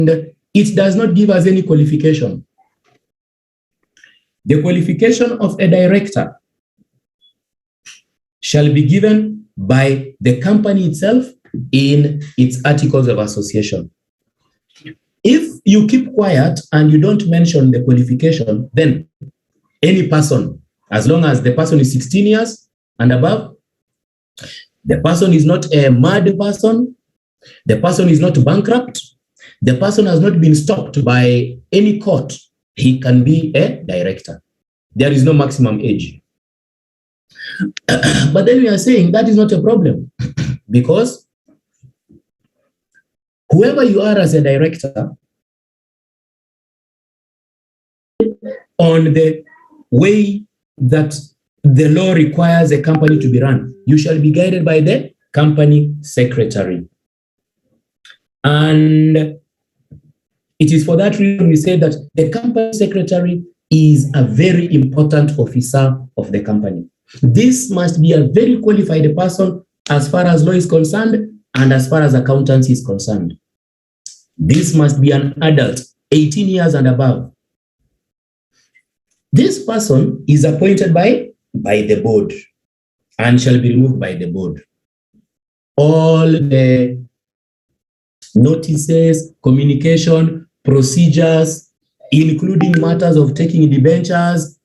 it does not give us any qualification. The qualification of a director shall be given by the company itself in its articles of association. If you keep quiet and you don't mention the qualification, then any person, as long as the person is 16 years and above, the person is not a mad person, the person is not bankrupt, the person has not been stopped by any court, he can be a director. There is no maximum age. But then we are saying that is not a problem because whoever you are as a director, on the way that the law requires a company to be run, you shall be guided by the company secretary. And it is for that reason we say that the company secretary is a very important officer of the company. This must be a very qualified person as far as law is concerned and as far as accountancy is concerned. This must be an adult, 18 years and above. This person is appointed by the board and shall be removed by the board. All the notices, communication, procedures, including matters of taking debentures,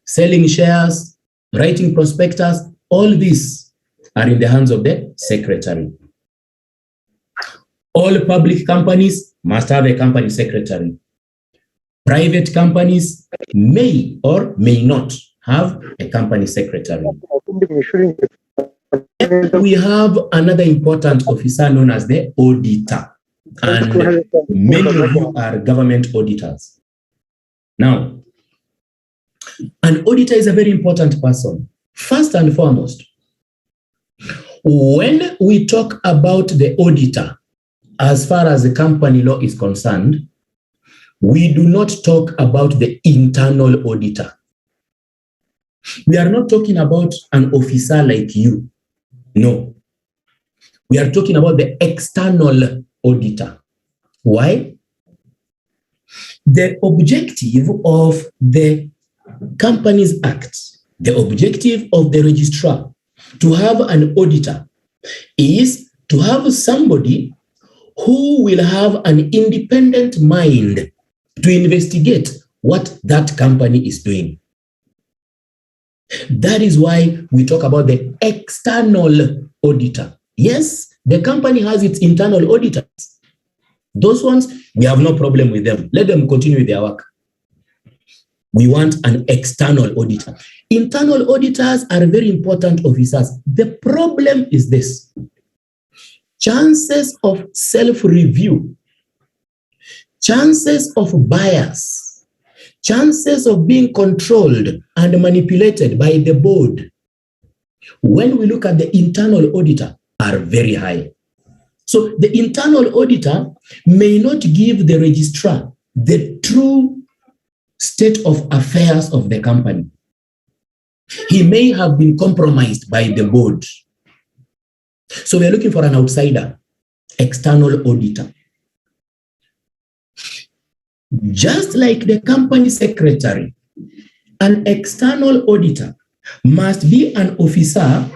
selling shares, writing prospectus, all these are in the hands of the secretary. All public companies must have a company secretary. Private companies may or may not have a company secretary. We have another important officer known as the auditor, and many of you are government auditors. Now, an auditor is a very important person. First and foremost, when we talk about the auditor, as far as the company law is concerned, we do not talk about the internal auditor. We are not talking about an officer like you. No. We are talking about the external auditor. Why? The objective of the Companies Act, the objective of the registrar to have an auditor is to have somebody who will have an independent mind to investigate what that company is doing. That is why we talk about the external auditor. Yes, the company has its internal auditors. Those ones, we have no problem with them. Let them continue with their work. We want an external auditor. Internal auditors are very important officers. The problem is this: chances of self-review, chances of bias, chances of being controlled and manipulated by the board, when we look at the internal auditor, are very high. So the internal auditor may not give the registrar the true state of affairs of the company. He may have been compromised by the board. So we're looking for an outsider, external auditor. Just like the company secretary, an external auditor must be an officer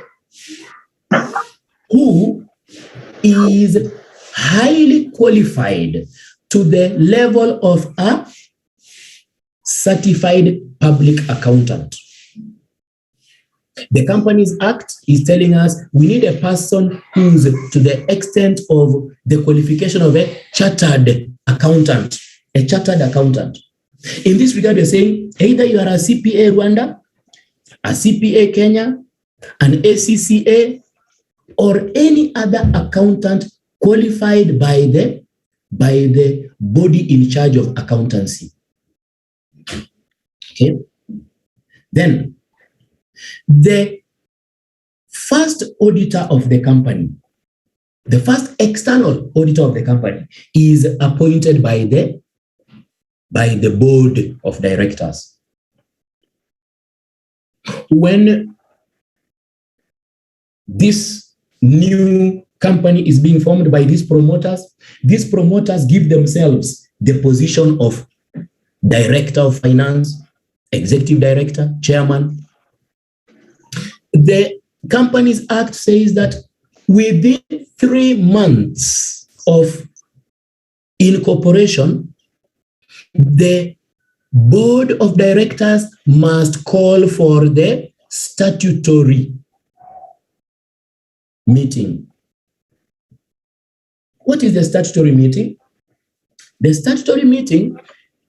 who is highly qualified to the level of a certified public accountant. The Companies Act is telling us we need a person who's to the extent of the qualification of a chartered accountant. A chartered accountant. In this regard, we're saying either you are a CPA Rwanda, a CPA Kenya, an ACCA, or any other accountant qualified by the body in charge of accountancy. Okay. Then the first auditor of the company, the first external auditor of the company, is appointed by the board of directors. When this new company is being formed by these promoters. These promoters give themselves the position of director of finance, executive director, chairman. The Companies Act says that within 3 months of incorporation, the board of directors must call for the statutory meeting. What is the statutory meeting? The statutory meeting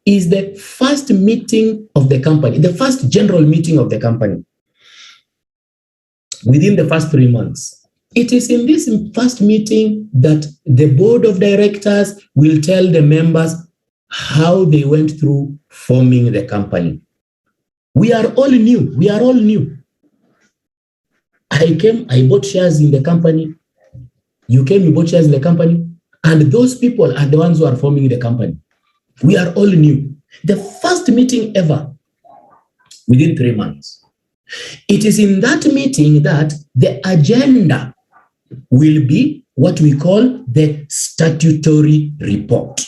is the first meeting of the company, the first general meeting of the company within the first 3 months. It is in this first meeting that the board of directors will tell the members how they went through forming the company. We are all new. We are all new. I came, I bought shares in the company. You came, you bought shares in the company. And those people are the ones who are forming the company. We are all new. The first meeting ever within 3 months. It is in that meeting that the agenda will be what we call the statutory report.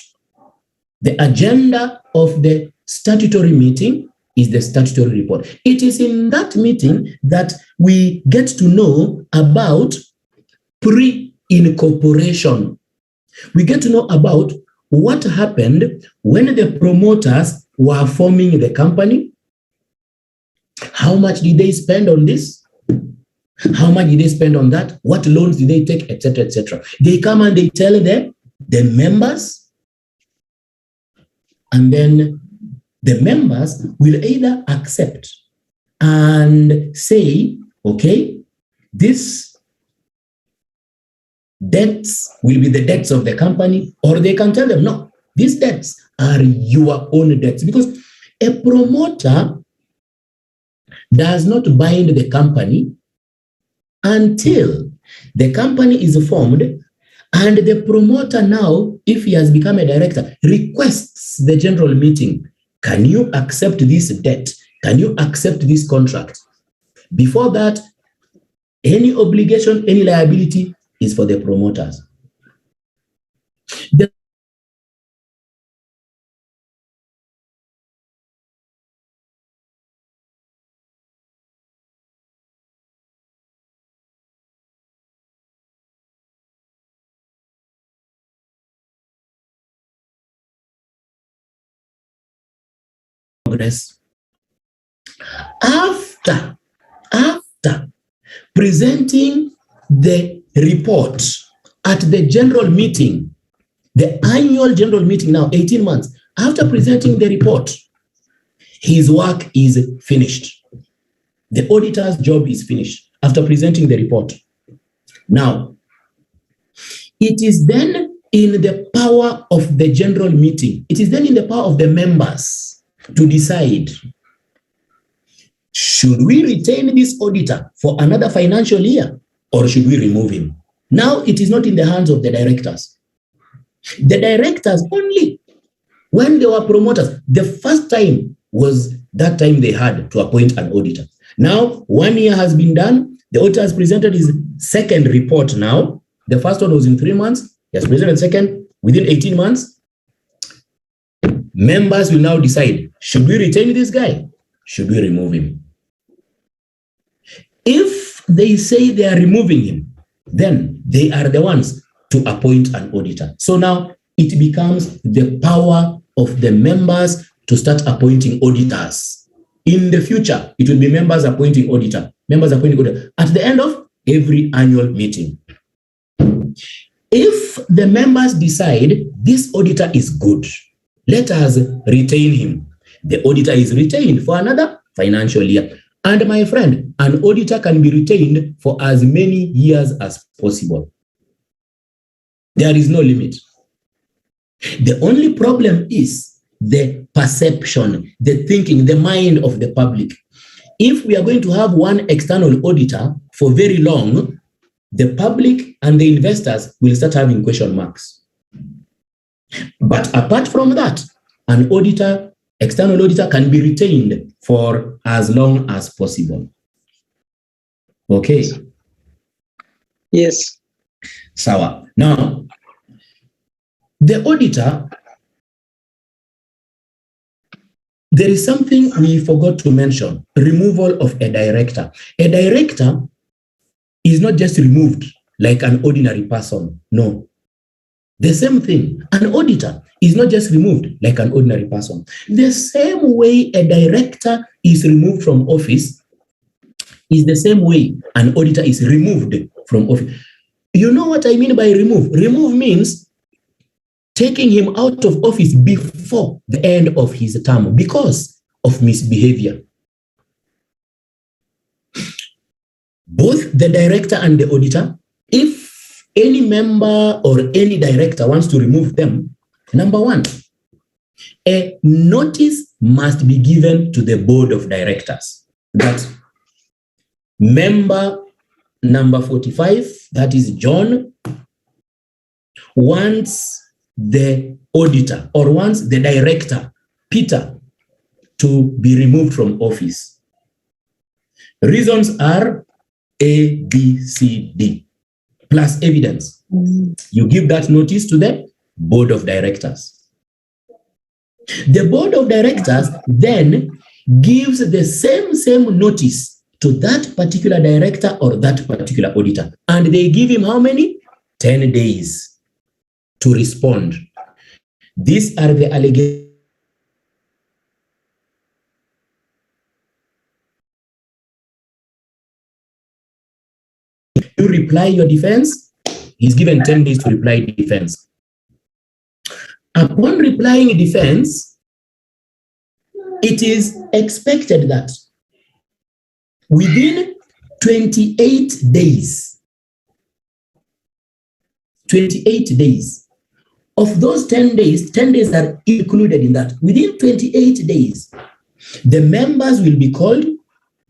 The agenda of the statutory meeting is the statutory report. It is in that meeting that we get to know about pre-incorporation. We get to know about what happened when the promoters were forming the company. How much did they spend on this? How much did they spend on that? What loans did they take, etc., etc. They come and they tell the members, and then the members will either accept and say, okay, this debts will be the debts of the company, or they can tell them, no, these debts are your own debts, because a promoter does not bind the company until the company is formed and the promoter now, if he has become a director, requests the general meeting, can you accept this debt? Can you accept this contract? Before that, any obligation, any liability is for the promoters. The progress. After presenting the report at the general meeting, the annual general meeting now, 18 months, after presenting the report, his work is finished. The auditor's job is finished after presenting the report. Now, it is then in the power of the general meeting, it is then in the power of the members to decide, should we retain this auditor for another financial year or should we remove him? Now it is not in the hands of the directors. The directors only, when they were promoters, the first time was that time they had to appoint an auditor. Now 1 year has been done. The auditor has presented his second report now. The first one was in 3 months. He has presented second within 18 months. Members will now decide, should we retain this guy? Should we remove him? If they say they are removing him, then they are the ones to appoint an auditor. So now it becomes the power of the members to start appointing auditors. In the future, it will be members appointing auditor, members appointing auditor at the end of every annual meeting. If the members decide this auditor is good, let us retain him. The auditor is retained for another financial year. And my friend, an auditor can be retained for as many years as possible. There is no limit. The only problem is the perception, the thinking, the mind of the public. If we are going to have one external auditor for very long, the public and the investors will start having question marks. But apart from that, an auditor, external auditor, can be retained for as long as possible. Okay. Yes. Sawa. Now, the auditor, there is something we forgot to mention, removal of a director. A director is not just removed like an ordinary person, no. The same thing, an auditor is not just removed like an ordinary person. The same way a director is removed from office is the same way an auditor is removed from office. You know what I mean by remove? Remove means taking him out of office before the end of his term because of misbehavior. Both the director and the auditor, if any member or any director wants to remove them, number one, a notice must be given to the board of directors that member number 45, that is John, wants the auditor or wants the director, Peter, to be removed from office. Reasons are A, B, C, D, plus evidence. You give that notice to the board of directors. The board of directors then gives the same notice to that particular director or that particular auditor. And they give him how many? 10 days to respond. These are the allegations. You reply your defense, he's given 10 days to reply defense. Upon replying defense, it is expected that within 28 days, of those 10 days, 10 days are included in that. Within 28 days, the members will be called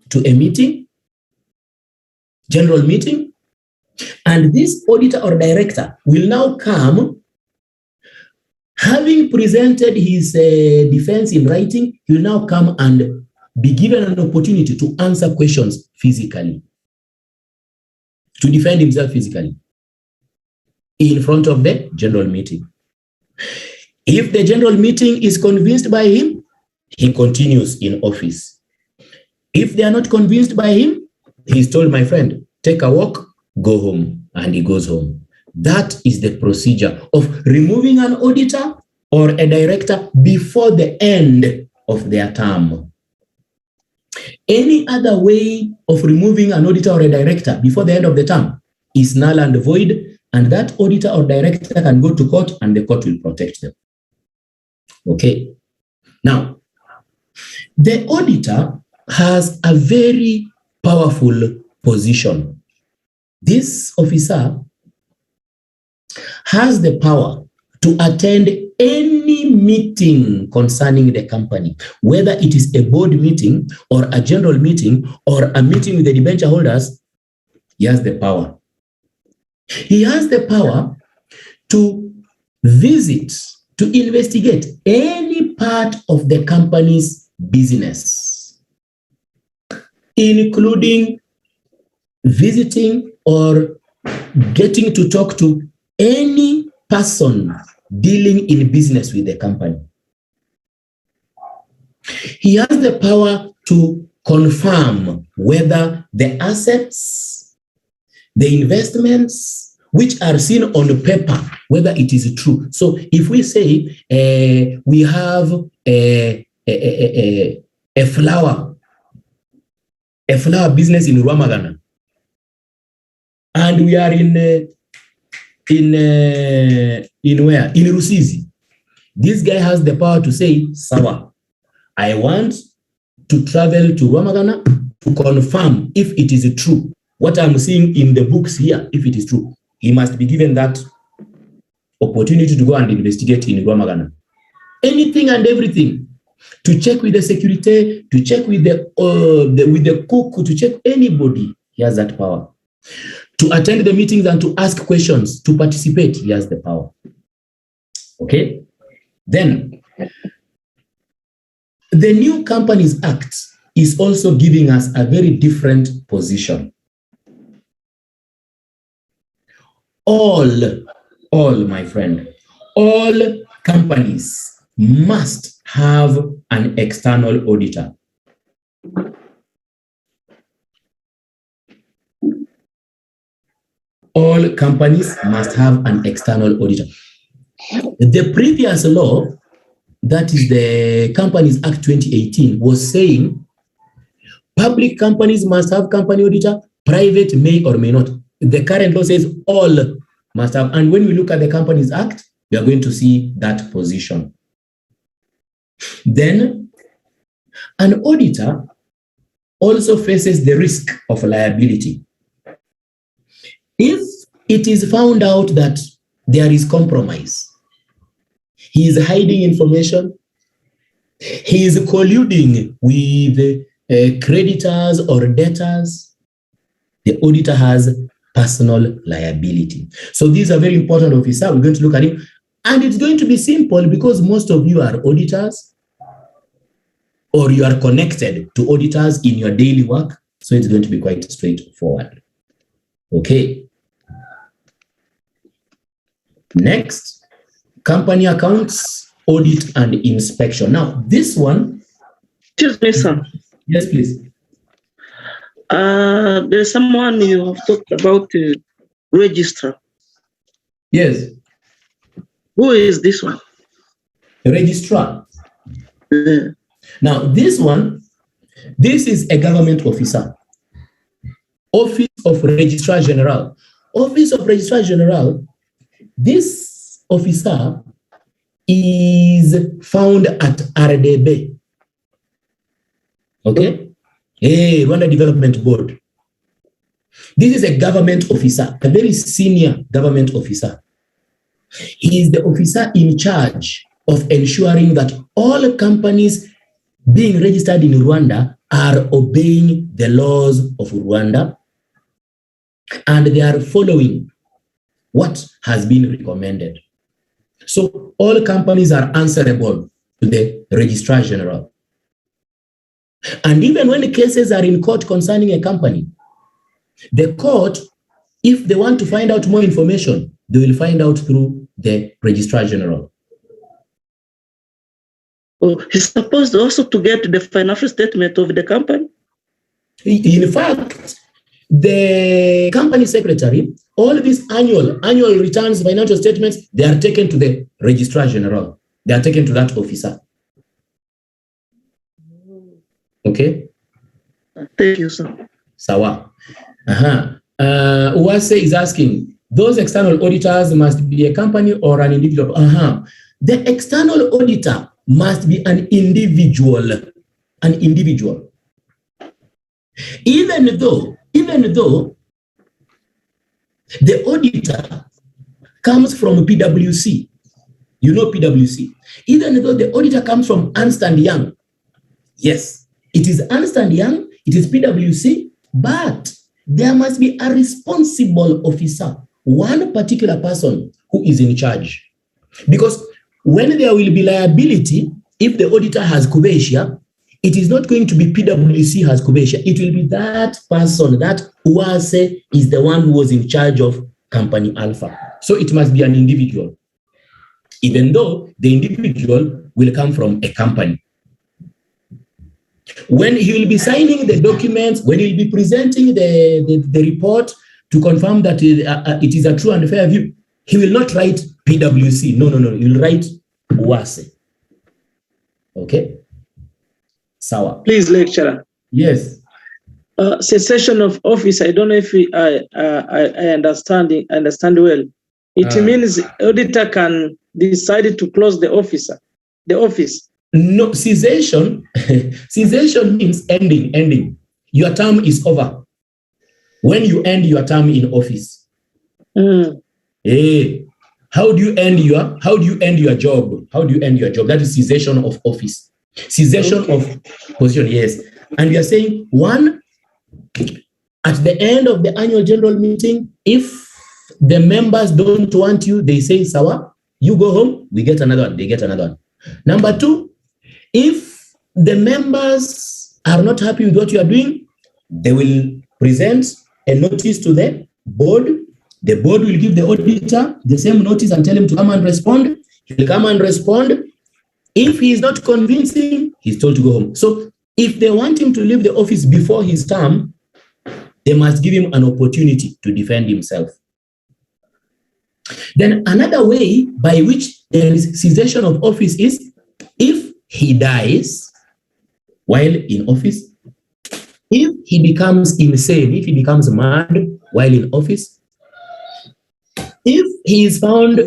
to a meeting, general meeting, and this auditor or director will now come, having presented his defense in writing, he will now come and be given an opportunity to answer questions physically, to defend himself physically in front of the general meeting. If the general meeting is convinced by him, he continues in office. If they are not convinced by him, he's told, my friend, take a walk, go home, and he goes home. That is the procedure of removing an auditor or a director before the end of their term. Any other way of removing an auditor or a director before the end of the term is null and void, and that auditor or director can go to court and the court will protect them. Okay. Now, the auditor has a very powerful position. This officer has the power to attend any meeting concerning the company, whether it is a board meeting or a general meeting or a meeting with the debenture holders. He has the power. He has the power to visit, to investigate any part of the company's business, including visiting or getting to talk to any person dealing in business with the company. He has the power to confirm whether the assets, the investments, which are seen on paper, whether it is true. So if we say we have a flower business in Rwamagana, and we are in where? In Rusizi. This guy has the power to say, Sawa, I want to travel to Rwamagana to confirm if it is true. What I'm seeing in the books here, if it is true, he must be given that opportunity to go and investigate in Rwamagana. Anything and everything, to check with the security, to check with the cook, to check anybody, he has that power. To attend the meetings and to ask questions, to participate, he has the power. Okay? Then, the New Companies Act is also giving us a very different position. all, my friend, all companies must have an external auditor. All companies must have an external auditor. The previous law, that is the Companies Act 2018, was saying public companies must have company auditor, private may or may not. The current law says all must have. And when we look at the Companies Act, we are going to see that position. Then, an auditor also faces the risk of liability. If it is found out that there is compromise, he is hiding information, he is colluding with creditors or debtors, the auditor has personal liability. So these are very important, officer. We're going to look at it. And it's going to be simple because most of you are auditors or you are connected to auditors in your daily work. So it's going to be quite straightforward. Okay. Next, company accounts, audit and inspection. Now, this one. Excuse me, sir. Yes, please. There's someone you have talked about, registrar. Yes. Who is this one? Registrar. Yeah. Now, this one, this is a government officer. Office of Registrar General. Office of Registrar General, this officer is found at RDB. Okay? Hey, Rwanda Development Board. This is a government officer, a very senior government officer. He is the officer in charge of ensuring that all companies being registered in Rwanda are obeying the laws of Rwanda and they are following what has been recommended. So all companies are answerable to the Registrar General. And even when the cases are in court concerning a company, the court, if they want to find out more information, they will find out through the Registrar General. Oh, he's supposed also to get the financial statement of the company? In fact, the company secretary, all these annual returns, financial statements, they are taken to the Registrar General. They are taken to that officer. Okay? Thank you, sir. Sawa. Uwase is asking, those external auditors must be a company or an individual? The external auditor must be an individual. An individual. Even though the auditor comes from PwC, you know PwC. Even though the auditor comes from Ernst & Young, yes, it is Ernst & Young, it is PwC, but there must be a responsible officer, one particular person who is in charge. Because when there will be liability, if the auditor has Kubeishia, it is not going to be PwC has Kubeishia. It will be that person, that Uwase is the one who was in charge of Company Alpha. So it must be an individual, even though the individual will come from a company. When he will be signing the documents, when he will be presenting the report to confirm that it is a true and fair view, he will not write PwC. No. He will write Uwase. Okay? Sawa. Please, lecturer. Yes. Cessation of office, I don't know if I understand well. It means auditor can decide to close the office. No, cessation means ending. Your term is over. When you end your term in office. Hey, how do you end your job? How do you end your job? That is cessation of office. Cessation of position, yes. And we are saying, one, at the end of the annual general meeting, if the members don't want you, they say, Sawa, you go home, we get another one, they get another one. Number two, if the members are not happy with what you are doing, they will present a notice to the board. The board will give the auditor the same notice and tell him to come and respond. He'll come and respond. If he is not convincing, he's told to go home. So if they want him to leave the office before his term, they must give him an opportunity to defend himself. Then another way by which there is cessation of office is if he dies while in office, if he becomes insane, if he becomes mad while in office, if he is found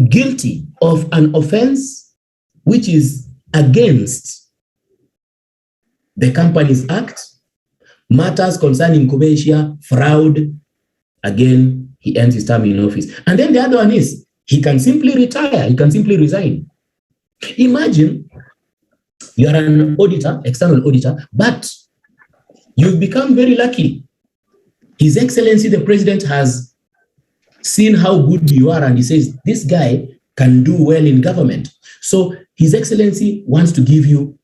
guilty of an offense which is against the Companies Act, matters concerning incubation, fraud, again, he ends his term in office. And then the other one is, he can simply retire, he can simply resign. Imagine you are an auditor, external auditor, but you've become very lucky. His Excellency, the President, has seen how good you are, and he says, this guy can do well in government. So His Excellency wants to give you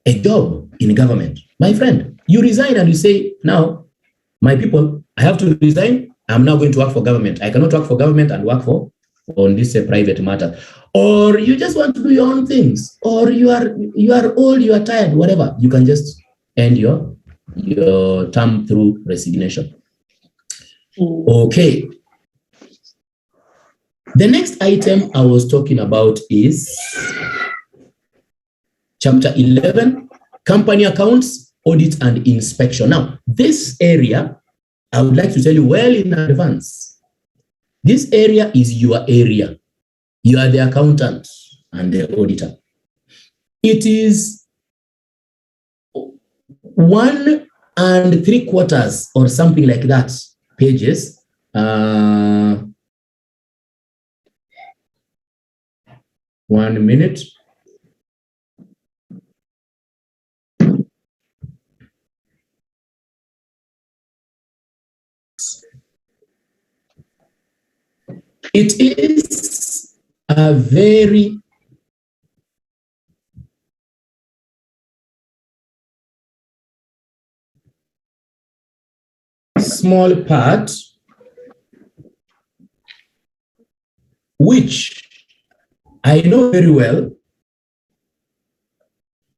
a job in government. My friend, you resign and you say, now, my people, I have to resign. I'm now going to work for government. I cannot work for government and work on this private matter. Or you just want to do your own things, or you are old, you are tired, whatever. You can just end your term through resignation. Okay. The next item I was talking about is Chapter 11, Company Accounts, Audit and Inspection. Now, this area, I would like to tell you well in advance. This area is your area. You are the accountant and the auditor. It is 1 3/4 or something like that pages. 1 minute. It is a very small part which I know very well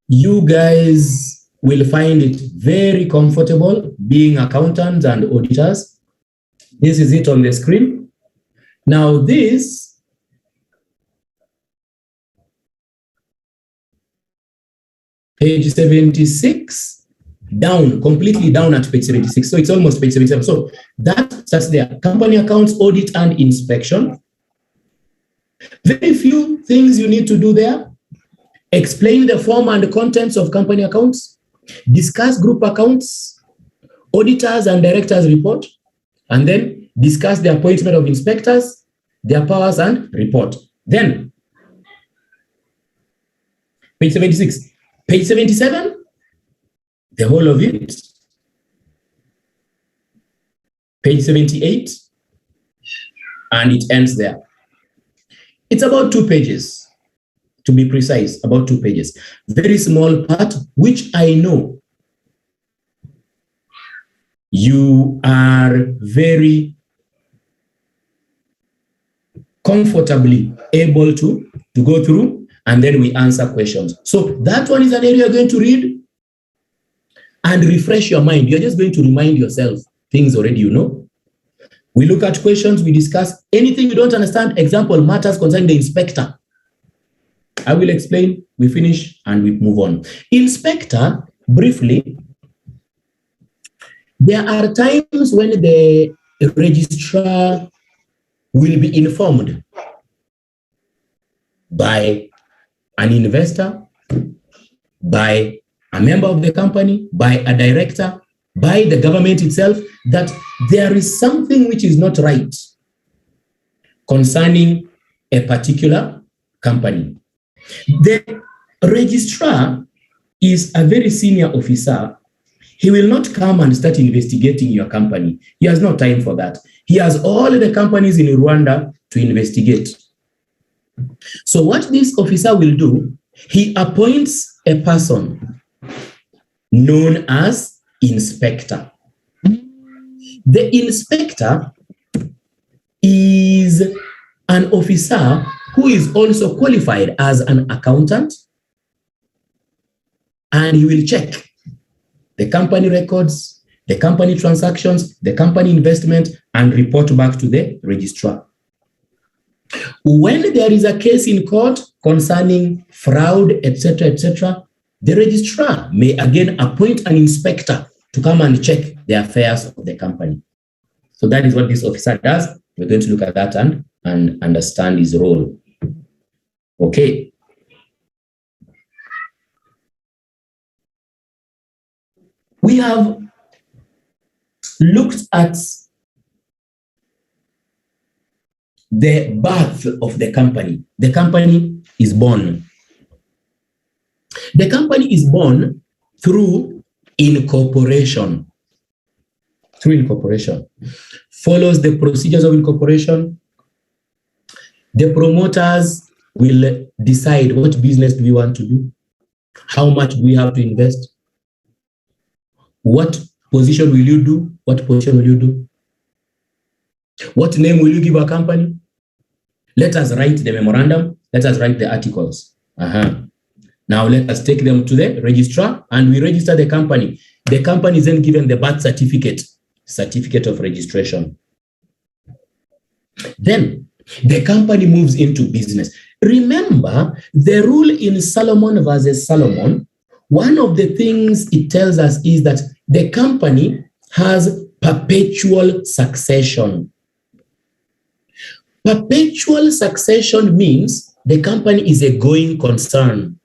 you guys will find it very comfortable being accountants and auditors. This is it on the screen. Now this page 76 down, completely down at page 76. So it's almost page 77. So that's there. Company accounts, audit and inspection. Very few things you need to do there. Explain the form and contents of company accounts. Discuss group accounts, auditors and directors report, and then discuss the appointment of inspectors, their powers and report. Then, page 76. Page 77, the whole of it. Page 78, and it ends there. It's about 2 pages, to be precise, about 2 pages. Very small part, which I know you are very comfortably able to go through, and then we answer questions. So that one is an area you're going to read and refresh your mind. You're just going to remind yourself things already you know. We look at questions, we discuss anything you don't understand. Example, matters concerning the inspector. I will explain, we finish, and we move on. Inspector, briefly, there are times when the registrar will be informed by an investor, by a member of the company, by a director, by the government itself, that there is something which is not right concerning a particular company. The registrar is a very senior officer. He will not come and start investigating your company. He has no time for that. He has all the companies in Rwanda to investigate. So what this officer will do, he appoints a person known as inspector. The inspector is an officer who is also qualified as an accountant, and he will check the company records, the company transactions, the company investment, and report back to the registrar. When there is a case in court concerning fraud, etc., the registrar may again appoint an inspector to come and check the affairs of the company. So that is what this officer does. We're going to look at that and understand his role. Okay. We have looked at the birth of the company. The company is born. The company is born through incorporation. Through incorporation. Follows the procedures of incorporation. The promoters will decide what business do we want to do, how much do we have to invest, what position will you do, what position will you do, what name will you give our company. Let us write the memorandum, let us write the articles. Now let us take them to the registrar and we register the company. The company is then given the birth certificate of registration. Then the company moves into business. Remember the rule in Solomon versus Solomon. One of the things it tells us is that the company has perpetual succession. Perpetual succession means the company is a going concern.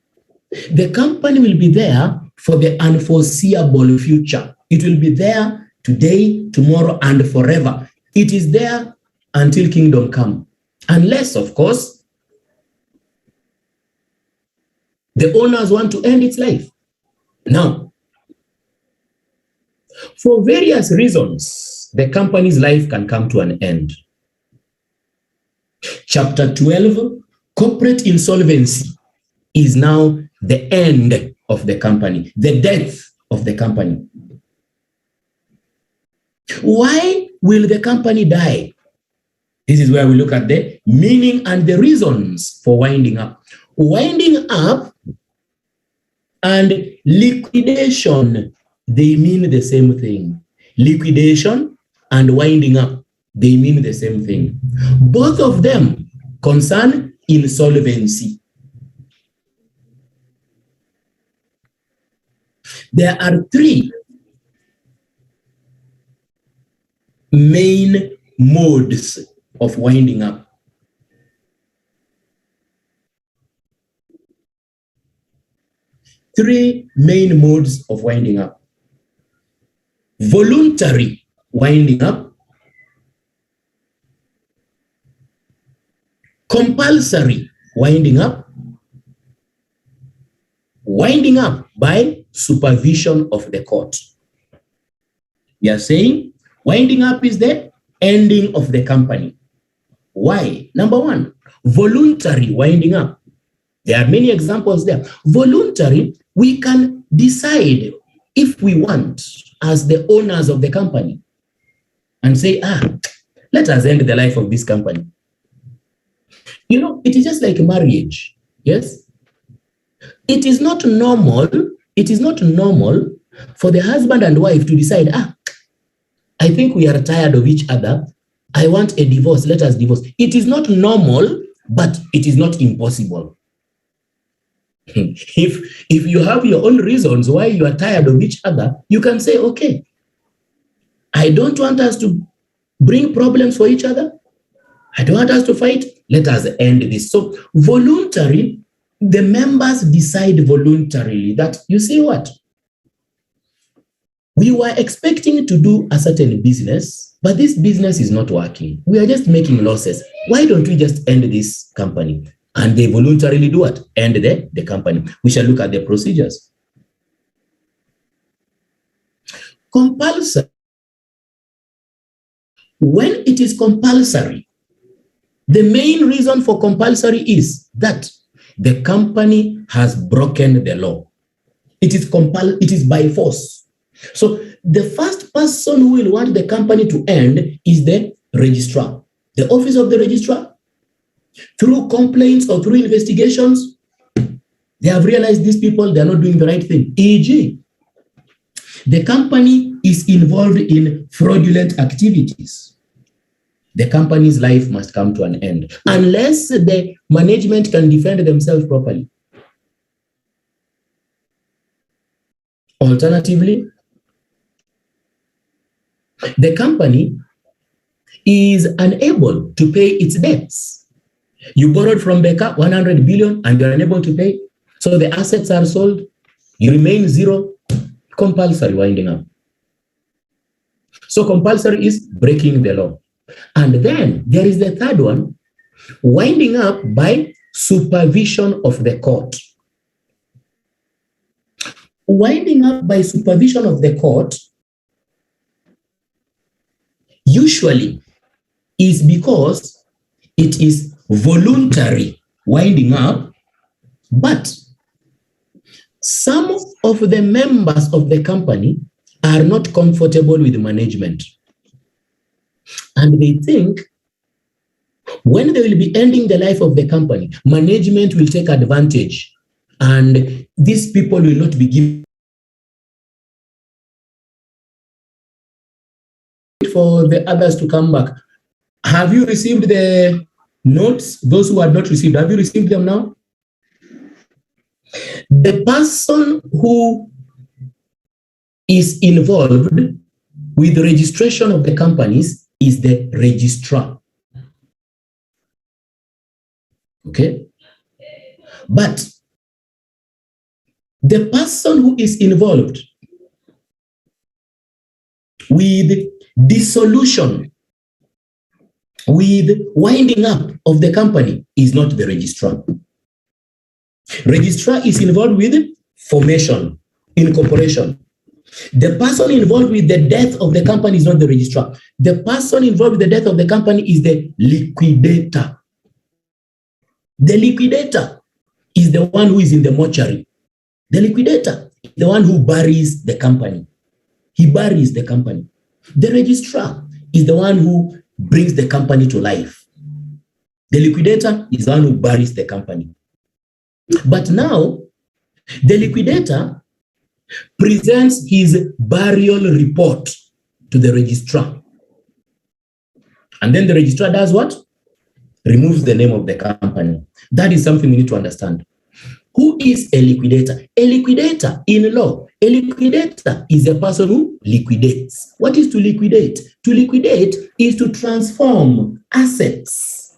The company will be there for the unforeseeable future. It will be there today, tomorrow, and forever. It is there until kingdom come. Unless, of course, the owners want to end its life. Now, for various reasons, the company's life can come to an end. Chapter 12, corporate insolvency, is now the end of the company, the death of the company. Why will the company die? This is where we look at the meaning and the reasons for winding up. Winding up and liquidation, they mean the same thing. Liquidation and winding up, they mean the same thing. Both of them concern insolvency. There are three main modes of winding up. Three main modes of winding up. Voluntary winding up, compulsory winding up, winding up by supervision of the court. We are saying winding up is the ending of the company. Why? Number one, voluntary winding up. There are many examples there. Voluntary, we can decide if we want as the owners of the company and say, let us end the life of this company. You know, it is just like marriage. Yes? It is not normal for the husband and wife to decide, I think we are tired of each other. I want a divorce. Let us divorce. It is not normal, but it is not impossible. If you have your own reasons why you are tired of each other, you can say, okay, I don't want us to bring problems for each other. I don't want us to fight. Let us end this. So voluntary, the members decide voluntarily that, you see what? We were expecting to do a certain business, but this business is not working. We are just making losses. Why don't we just end this company? And they voluntarily do what? End the company. We shall look at the procedures. Compulsory. When it is compulsory, the main reason for compulsory is that the company has broken the law. It is by force. So the first person who will want the company to end is the registrar. the office of the registrar, through complaints or through investigations, they have realized these people, they are not doing the right thing. E.g., the company is involved in fraudulent activities. The company's life must come to an end unless the management can defend themselves properly. Alternatively, the company is unable to pay its debts. You borrowed from Becca 100 billion and you're unable to pay. So the assets are sold, you remain zero, compulsory winding up. So compulsory is breaking the law. And then there is the third one, winding up by supervision of the court. Winding up by supervision of the court usually is because it is voluntary winding up, but some of the members of the company are not comfortable with management. And they think when they will be ending the life of the company, management will take advantage and these people will not be given for the others to come back. Have you received the notes? Those who had not received, have you received them now? The person who is involved with the registration of the companies is the registrar. Okay? But the person who is involved with dissolution, with winding up of the company is not the registrar. Registrar is involved with formation, incorporation. The person involved with the death of the company is not the registrar. The person involved with the death of the company is the liquidator. The liquidator is the one who is in the mortuary. The liquidator is the one who buries the company. He buries the company. The registrar is the one who brings the company to life. The liquidator is the one who buries the company. But now, the liquidator presents his burial report to the registrar. And then the registrar does what? Removes the name of the company. That is something we need to understand. Who is a liquidator? A liquidator in law, a liquidator is a person who liquidates. What is to liquidate? To liquidate is to transform assets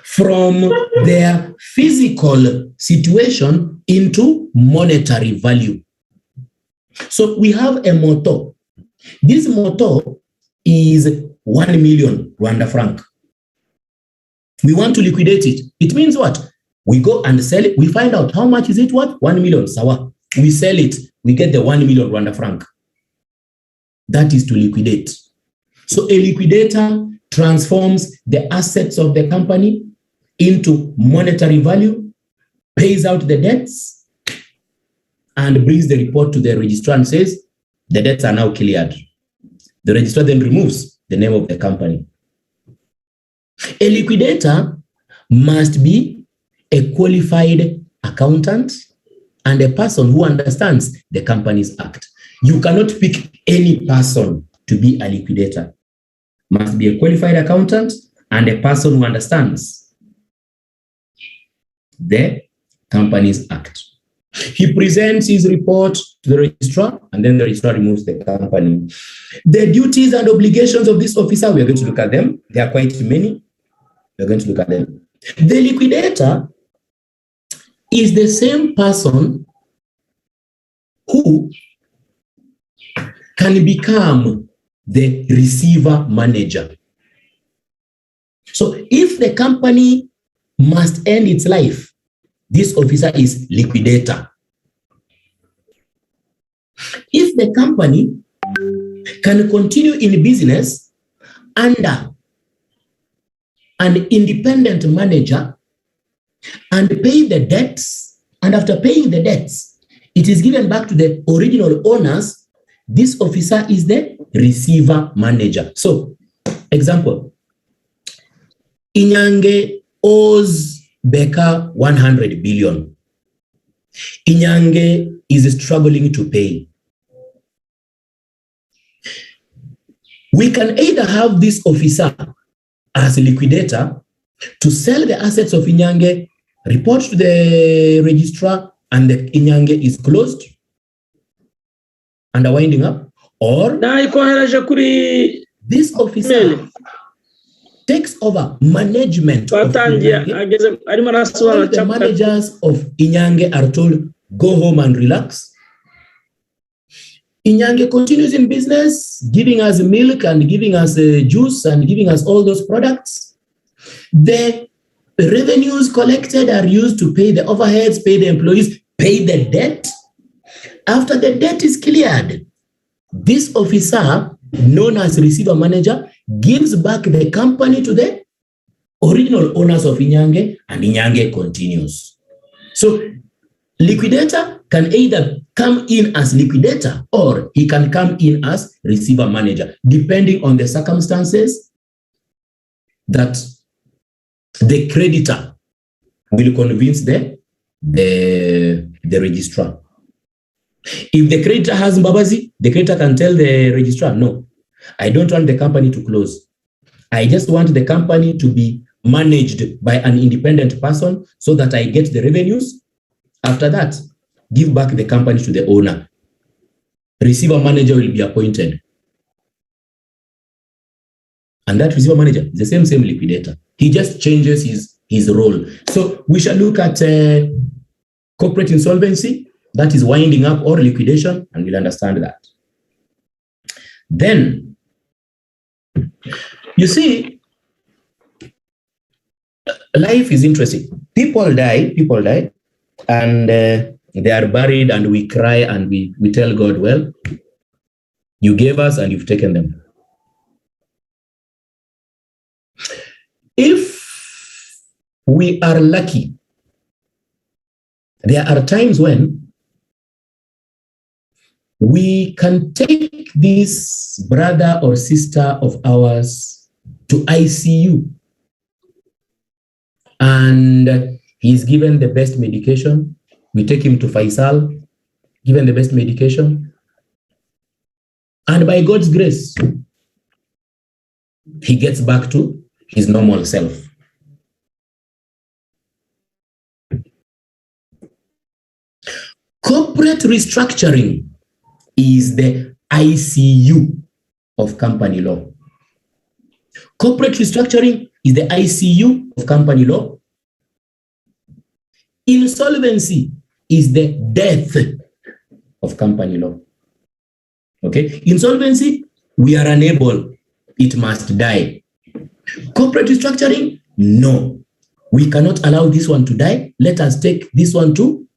from their physical situation into monetary value. So we have a motto. This motto is 1 million Rwanda franc. We want to liquidate it. It means what? We go and sell it. We find out how much is it worth? 1 million. Sawa. We sell it. We get the 1 million Rwanda franc. That is to liquidate. So a liquidator transforms the assets of the company into monetary value, pays out the debts, and brings the report to the registrar and says, the debts are now cleared. The registrar then removes the name of the company. A liquidator must be a qualified accountant and a person who understands the Companies Act. You cannot pick any person to be a liquidator. Must be a qualified accountant and a person who understands the Companies Act. He presents his report to the registrar and then the registrar removes the company. The duties and obligations of this officer, we are going to look at them. There are quite many. We are going to look at them. The liquidator is the same person who can become the receiver manager. So if the company must end its life, this officer is liquidator. If the company can continue in business under an independent manager and pay the debts, and after paying the debts, it is given back to the original owners, this officer is the receiver manager. So, example, Inyange owes Becca 100 billion. Inyange is struggling to pay. We can either have this officer as a liquidator to sell the assets of Inyange, report to the registrar, and the Inyange is closed and winding up, or this officer takes over management of Inyange. All the managers of Inyange are told, go home and relax. Inyange continues in business, giving us milk and giving us juice and giving us all those products. The revenues collected are used to pay the overheads, pay the employees, pay the debt. After the debt is cleared, this officer, known as receiver manager, gives back the company to the original owners of Inyange, and Inyange continues. So liquidator can either come in as liquidator or he can come in as receiver manager, depending on the circumstances that the creditor will convince the registrar. If the creditor has Mbabazi, the creditor can tell the registrar, no, I don't want the company to close. I just want the company to be managed by an independent person so that I get the revenues. After that, give back the company to the owner. Receiver manager will be appointed. And that receiver manager is the same liquidator. He just changes his role. So we shall look at corporate insolvency, that is winding up or liquidation, and we'll understand that. Then, you see, life is interesting. People die, and they are buried, and we cry and we tell God, well, you gave us and you've taken them. If we are lucky, there are times when we can take this brother or sister of ours to ICU, and he's given the best medication. We take him to Faisal, given the best medication, and by God's grace, he gets back to his normal self. Corporate restructuring is the ICU of company law. Corporate restructuring is the ICU of company law. Insolvency is the death of company law. Okay? Insolvency, we are unable, it must die. Corporate restructuring, no. We cannot allow this one to die. Let us take this one to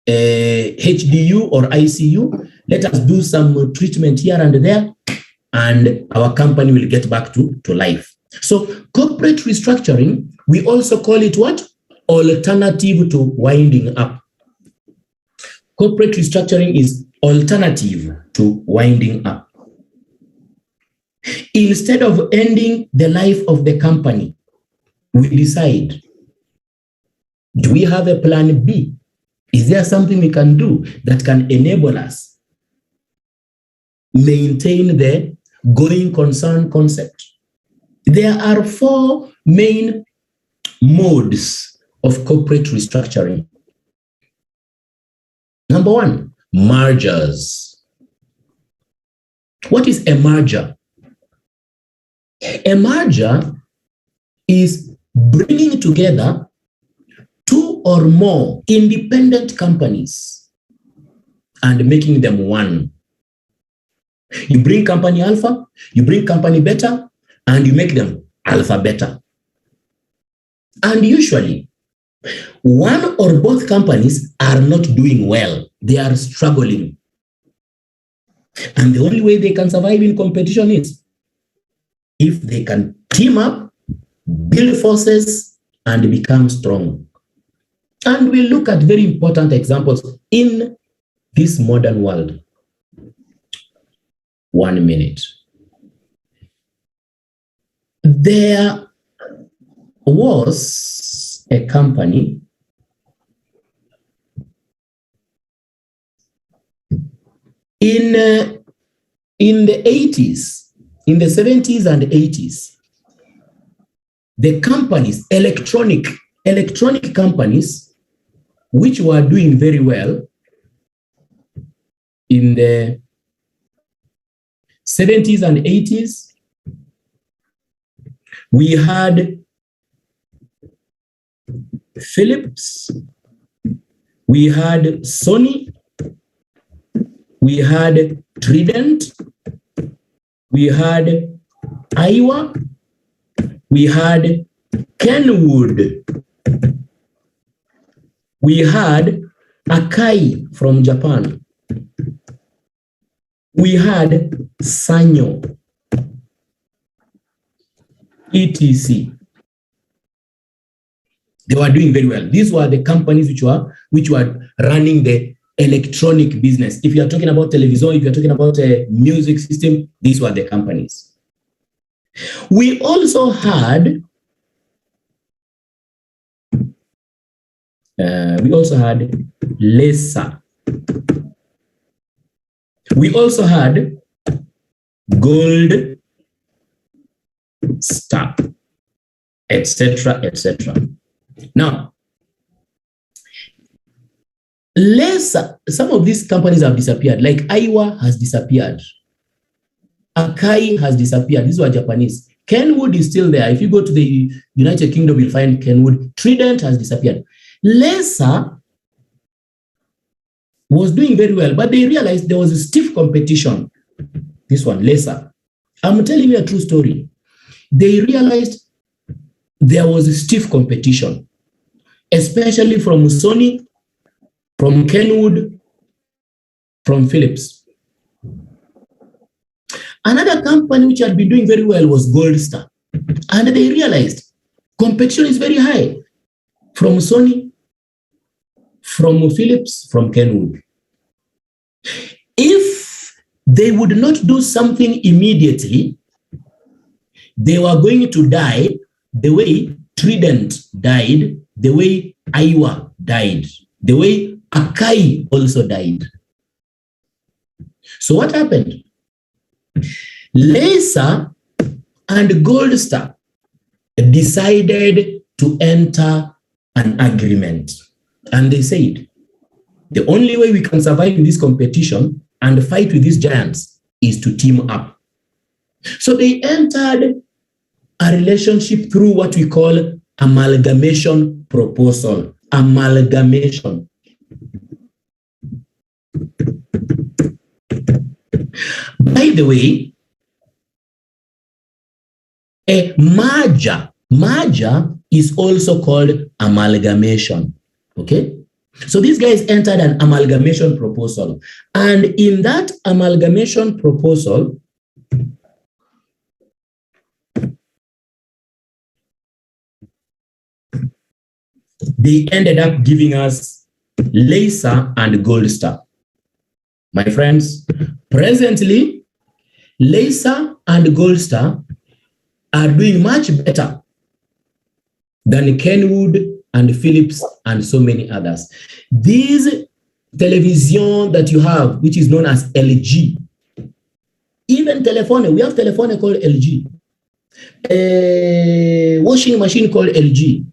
HDU or ICU. Let us do some treatment here and there, and our company will get back to life. So corporate restructuring, we also call it what? Alternative to winding up. Corporate restructuring is alternative to winding up. Instead of ending the life of the company, we decide, do we have a plan B? Is there something we can do that can enable us maintain the going concern concept? There are 4 main modes of corporate restructuring. Number 1, mergers. What is a merger? A merger is bringing together 2 or more independent companies and making them one. You bring company Alpha, you bring company Beta, and you make them Alpha Beta. And usually, one or both companies are not doing well. They are struggling. And the only way they can survive in competition is if they can team up, build forces, and become strong. And we'll look at very important examples in this modern world. 1 minute. There was a company in the 80s, in the 70s and 80s. The companies, electronic companies, which were doing very well in the 70s and 80s, we had Philips, we had Sony, we had Trident, we had Iowa, we had Kenwood, we had Akai from Japan, we had Sanyo, etc. They were doing very well. These were the companies which were running the electronic business. If you are talking about television, if you are talking about a music system, these were the companies. We also had Lesa. We also had Gold Star, etc., etc. Now, some of these companies have disappeared, like Iowa has disappeared. Akai has disappeared. These were Japanese. Kenwood is still there. If you go to the United Kingdom, you'll find Kenwood. Trident has disappeared. Lesa was doing very well, but they realized there was a stiff competition. This one, Lesa. I'm telling you a true story. They realized there was a stiff competition, especially from Sony, from Kenwood, from Philips. Another company which had been doing very well was Gold Star. And they realized competition is very high from Sony, from Philips, from Kenwood. If they would not do something immediately, they were going to die the way Trident died, the way Iowa died, the way Akai also died. So what happened? Lesa and Gold Star decided to enter an agreement. And they said, the only way we can survive in this competition and fight with these giants is to team up. So they entered a relationship through what we call amalgamation proposal. Amalgamation. By the way, a merger is also called amalgamation. Okay? So these guys entered an amalgamation proposal. And in that amalgamation proposal, they ended up giving us Lesa and Gold Star. My friends, presently, Lesa and Gold Star are doing much better than Kenwood and Philips and so many others. These television that you have, which is known as LG, even telephone, we have telephone called LG, a washing machine called LG,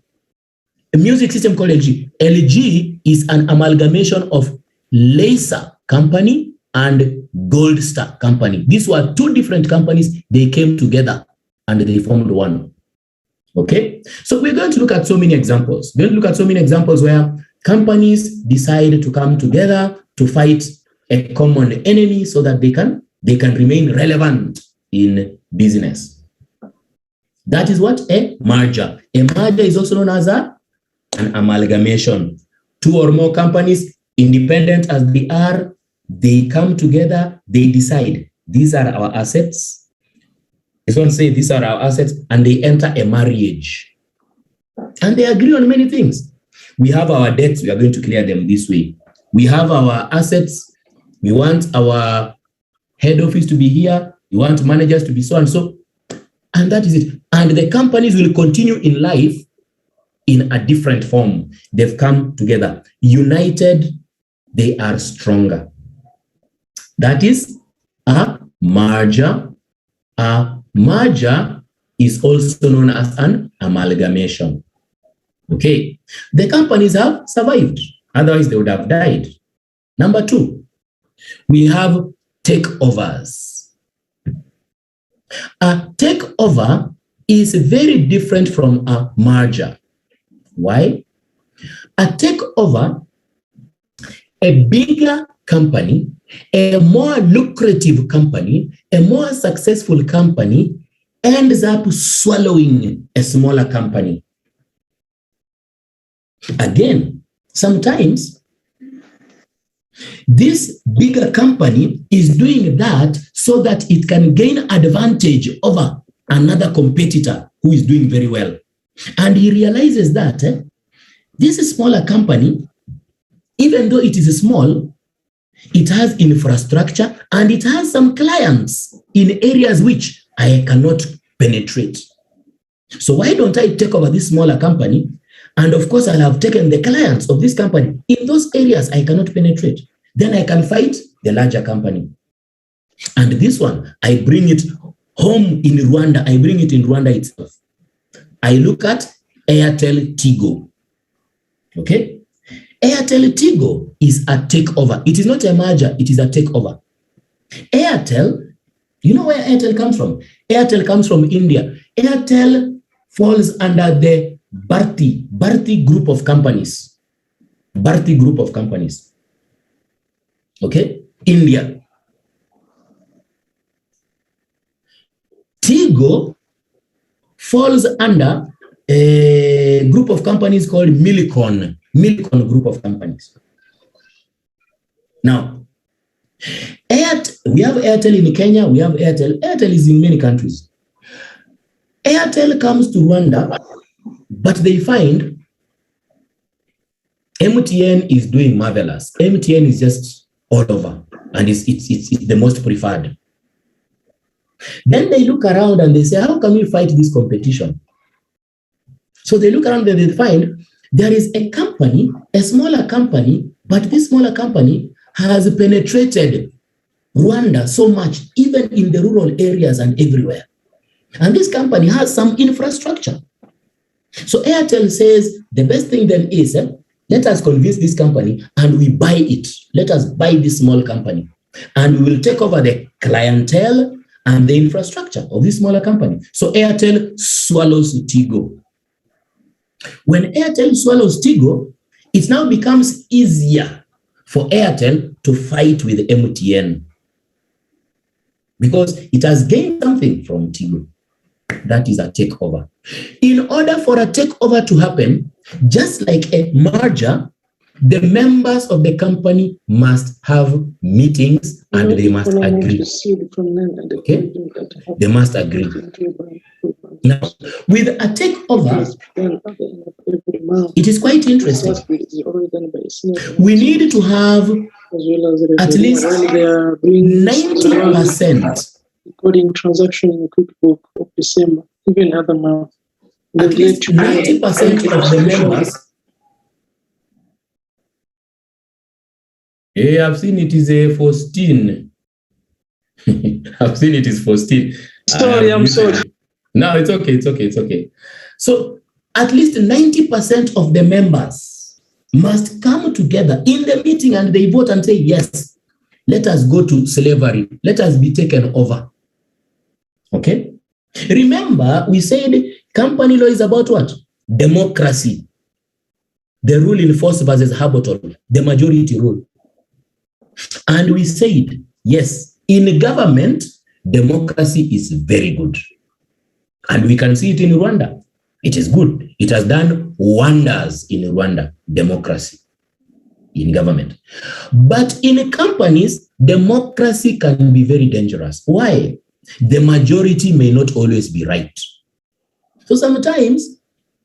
a music system called LG. LG is an amalgamation of Lesa Company and Gold Star Company. These were two different companies. They came together and they formed one. Okay, so we're going to look at so many examples. We're going to look at so many examples where companies decide to come together to fight a common enemy so that they can remain relevant in business. That is what a merger. A merger is also known as an amalgamation. Two or more companies, independent as they are, they come together, they decide, these are our assets. This one say these are our assets, and they enter a marriage. And they agree on many things. We have our debts, we are going to clear them this way. We have our assets, we want our head office to be here, we want managers to be so and so, and that is it. and the companies will continue in life in a different form. They've come together. United, they are stronger. That is a merger. A merger is also known as an amalgamation. Okay, the companies have survived, otherwise they would have died. Number two, we have takeovers. A takeover is very different from a merger. Why? A takeover, a bigger company, a more lucrative company, a more successful company ends up swallowing a smaller company. Again, sometimes this bigger company is doing that so that it can gain advantage over another competitor who is doing very well. And he realizes that this smaller company, even though it is small, it has infrastructure and it has some clients in areas which I cannot penetrate. So why don't I take over this smaller company? And of course, I'll have taken the clients of this company in those areas I cannot penetrate. Then I can fight the larger company. And this one, I bring it home in Rwanda. I bring it in Rwanda itself. I look at Airtel Tigo. Okay? Airtel Tigo is a takeover. It is not a merger, it is a takeover. Airtel, you know where Airtel comes from? Airtel comes from India. Airtel falls under the Bharti group of companies. Bharti group of companies. Okay? India. Tigo falls under a group of companies called Millicom group of companies. Now, we have Airtel in Kenya, we have Airtel. Airtel is in many countries. Airtel comes to Rwanda, but they find MTN is doing marvelous. MTN is just all over, and it's the most preferred. Then they look around and they say, how can we fight this competition? So they look around and they find there is a company, a smaller company, but this smaller company has penetrated Rwanda so much, even in the rural areas and everywhere. And this company has some infrastructure. So Airtel says the best thing then is, let us convince this company and we buy it. Let us buy this small company and we will take over the clientele and the infrastructure of this smaller company. So Airtel swallows Tigo. When Airtel swallows Tigo, it now becomes easier for Airtel to fight with MTN because it has gained something from Tigo. That is a takeover. In order for a takeover to happen, just like a merger, the members of the company must have meetings and they must agree. Okay? They must agree. Now, with a takeover, it is quite interesting. We need to have at least 90%. Recording transaction in QuickBook of December, even other month. At least 90% of the members. Yeah, I've seen it is a 14. I've seen it is 14. Sorry, I'm sorry. No, it's okay, it's okay, it's okay. So at least 90% of the members must come together in the meeting and they vote and say, yes, let us go to slavery. Let us be taken over. Okay? Remember, we said company law is about what? Democracy. The rule in force versus habitual, the majority rule. And we said, yes, in government, democracy is very good. And we can see it in Rwanda. It is good. It has done wonders in Rwanda, democracy in government. But in companies, democracy can be very dangerous. Why? The majority may not always be right. So sometimes,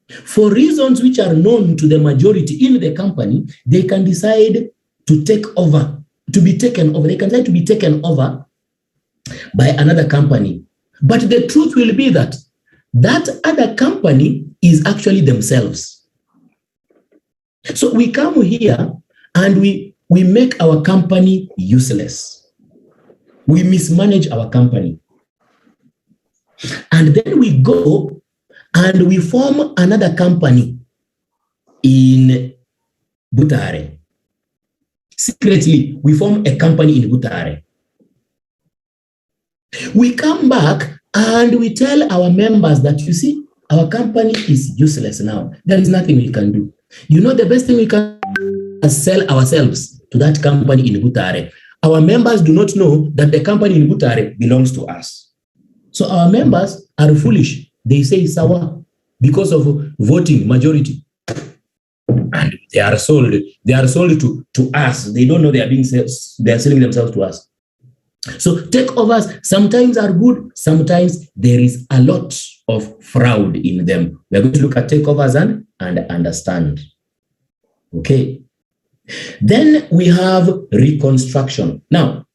for reasons which are known to the majority in the company, they can decide to take over, to be taken over. They can decide to be taken over by another company. But the truth will be that that other company is actually themselves. So we come here and we make our company useless. We mismanage our company. And then we go and we form another company in Butare. Secretly, we form a company in Butare. We come back and we tell our members that, you see, our company is useless now. There is nothing we can do. You know, the best thing we can do is sell ourselves to that company in Butare. Our members do not know that the company in Butare belongs to us. So our members are foolish. They say sawa because of voting majority. And they are sold to us. They don't know they are selling themselves to us. So takeovers sometimes are good, sometimes there is a lot of fraud in them. We're going to look at takeovers and understand. Okay. Then we have reconstruction. Now,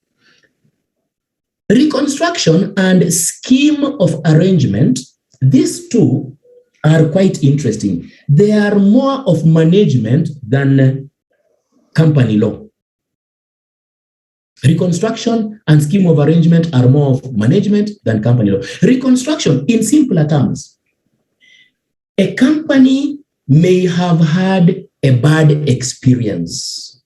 reconstruction and scheme of arrangement, these two are quite interesting. They are more of management than company law. Reconstruction and scheme of arrangement are more of management than company law. Reconstruction, in simpler terms, a company may have had a bad experience.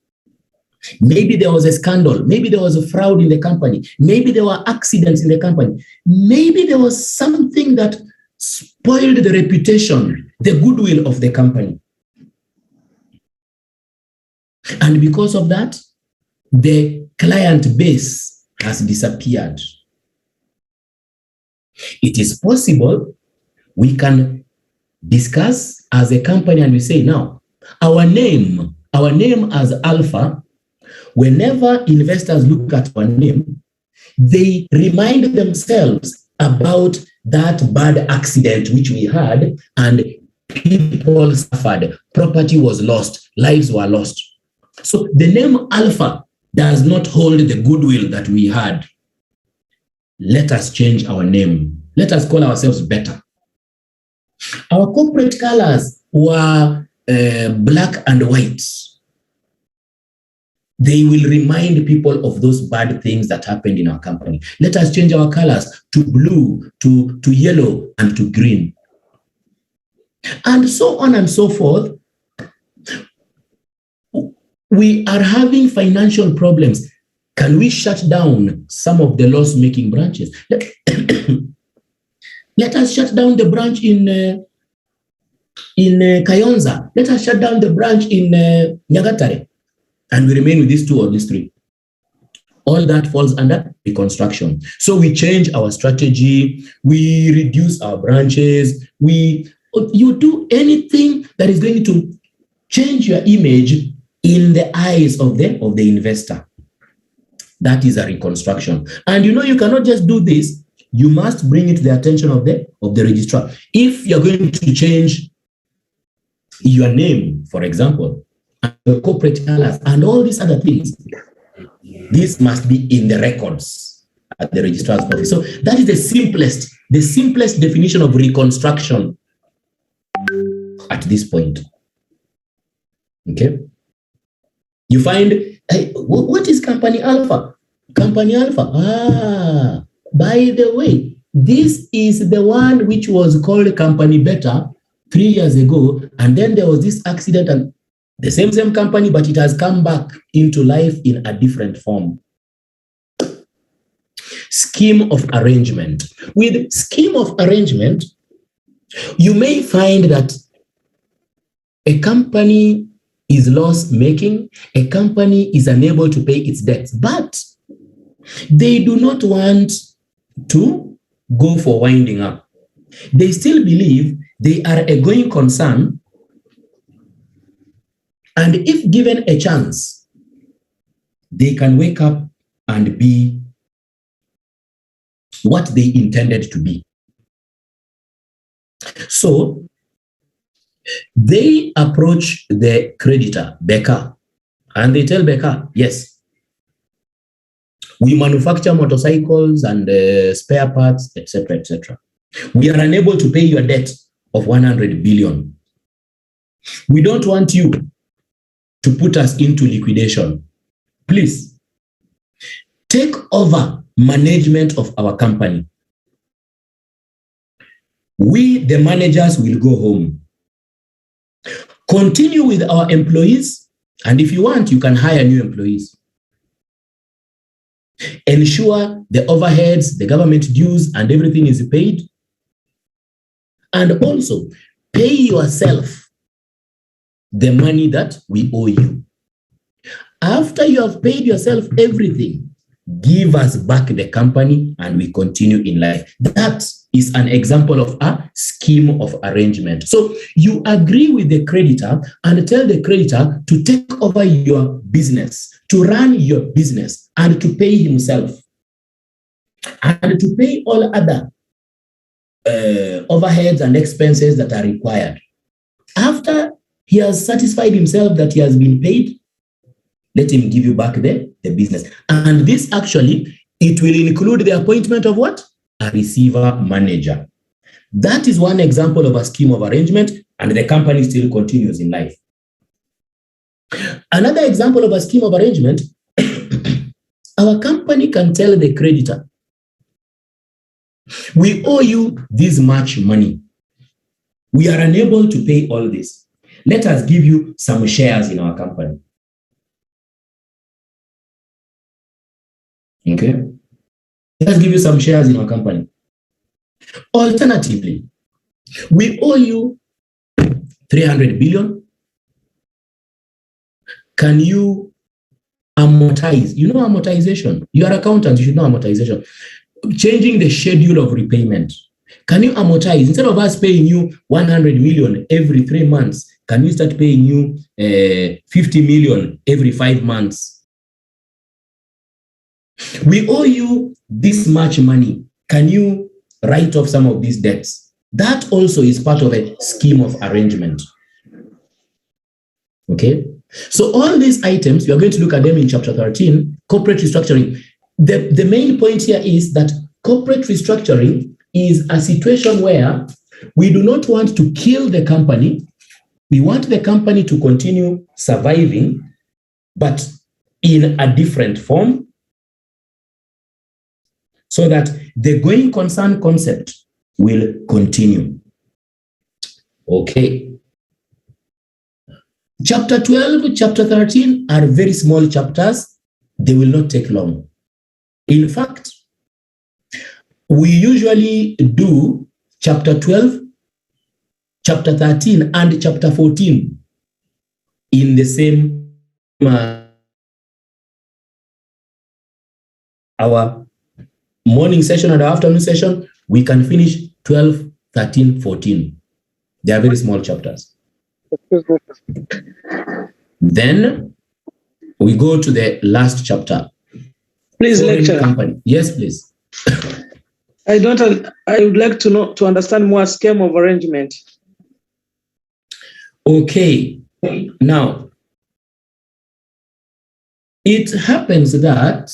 Maybe there was a scandal. Maybe there was a fraud in the company. Maybe there were accidents in the company. Maybe there was something that spoiled the reputation, the goodwill of the company. And because of that, the client base has disappeared. It is possible we can discuss as a company and we say, now, our name as Alpha, whenever investors look at our name, they remind themselves about that bad accident which we had, and people suffered, property was lost, lives were lost. So the name Alpha does not hold the goodwill that we had. Let us change our name. Let us call ourselves better. Our corporate colors were black and white. They will remind people of those bad things that happened in our company. Let us change our colors to blue, to yellow, and to green. And so on and so forth. We are having financial problems. Can we shut down some of the loss-making branches? Let us shut down the branch in Kayonza. Let us shut down the branch in Nyagatare. And we remain with these two or these three. All that falls under reconstruction. So we change our strategy. We reduce our branches. You do anything that is going to change your image in the eyes of the investor. That is a reconstruction. And you know, you cannot just do this. You must bring it to the attention of the registrar. If you're going to change your name, for example, and your corporate colors and all these other things, this must be in the records at the registrar's office. So that is the simplest definition of reconstruction at this point. Okay. You find, hey, what is Company Alpha? Company Alpha. By the way, this is the one which was called Company Beta 3 years ago. And then there was this accident, and the same company, but it has come back into life in a different form. Scheme of arrangement. With scheme of arrangement, you may find that a company is loss-making, a company is unable to pay its debts, but they do not want to go for winding up. They still believe they are a going concern, and if given a chance, they can wake up and be what they intended to be. So they approach the creditor, Becca, and they tell Becca, yes, we manufacture motorcycles and spare parts, etc., etc. We are unable to pay your debt of 100 billion. We don't want you to put us into liquidation. Please, take over management of our company. We, the managers, will go home. Continue with our employees, and if you want, you can hire new employees. Ensure the overheads, the government dues, and everything is paid. And also, pay yourself the money that we owe you. After you have paid yourself everything, give us back the company and we continue in life. That is an example of a scheme of arrangement. So you agree with the creditor and tell the creditor to take over your business, to run your business, and to pay himself, and to pay all other overheads and expenses that are required. After he has satisfied himself that he has been paid, let him give you back the business. And this actually, it will include the appointment of what? A receiver manager. That is one example of a scheme of arrangement, and the company still continues in life. Another example of a scheme of arrangement, our company can tell the creditor, we owe you this much money. We are unable to pay all this. Let us give you some shares in our company. Okay? Let us give you some shares in our company. Alternatively, we owe you 300 billion. Can you amortize? You know amortization. You are an accountant, you should know amortization. Changing the schedule of repayment. Can you amortize? Instead of us paying you 100 million every 3 months, can we start paying you 50 million every 5 months? We owe you this much money. Can you write off some of these debts? That also is part of a scheme of arrangement. Okay? So all these items, we are going to look at them in chapter 13, corporate restructuring. The main point here is that corporate restructuring is a situation where we do not want to kill the company. We want the company to continue surviving, but in a different form, so that the going concern concept will continue. Okay. Chapter 12, chapter 13 are very small chapters. They will not take long. In fact, we usually do chapter 12, chapter 13, and chapter 14 in the same our morning session and our afternoon session. We can finish 12, 13, 14. They are very small chapters. Then we go to the last chapter. Please, lecturer. Company. Yes, please. I would like to understand more scheme of arrangement. Okay. Now, it happens that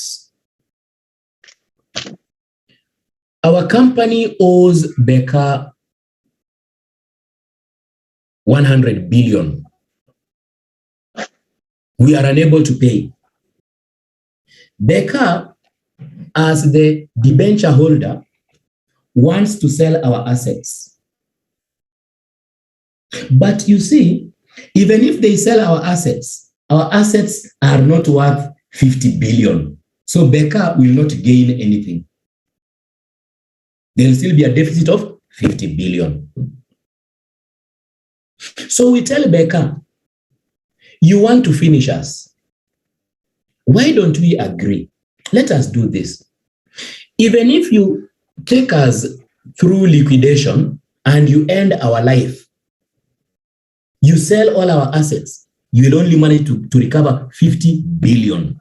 our company owes Becca 100 billion. We are unable to pay. Becca, as the debenture holder, wants to sell our assets. But you see, even if they sell our assets are not worth 50 billion. So Becca will not gain anything. There will still be a deficit of 50 billion. So we tell Becca, you want to finish us. Why don't we agree? Let us do this. Even if you take us through liquidation and you end our life, you sell all our assets, you will only manage to recover 50 billion.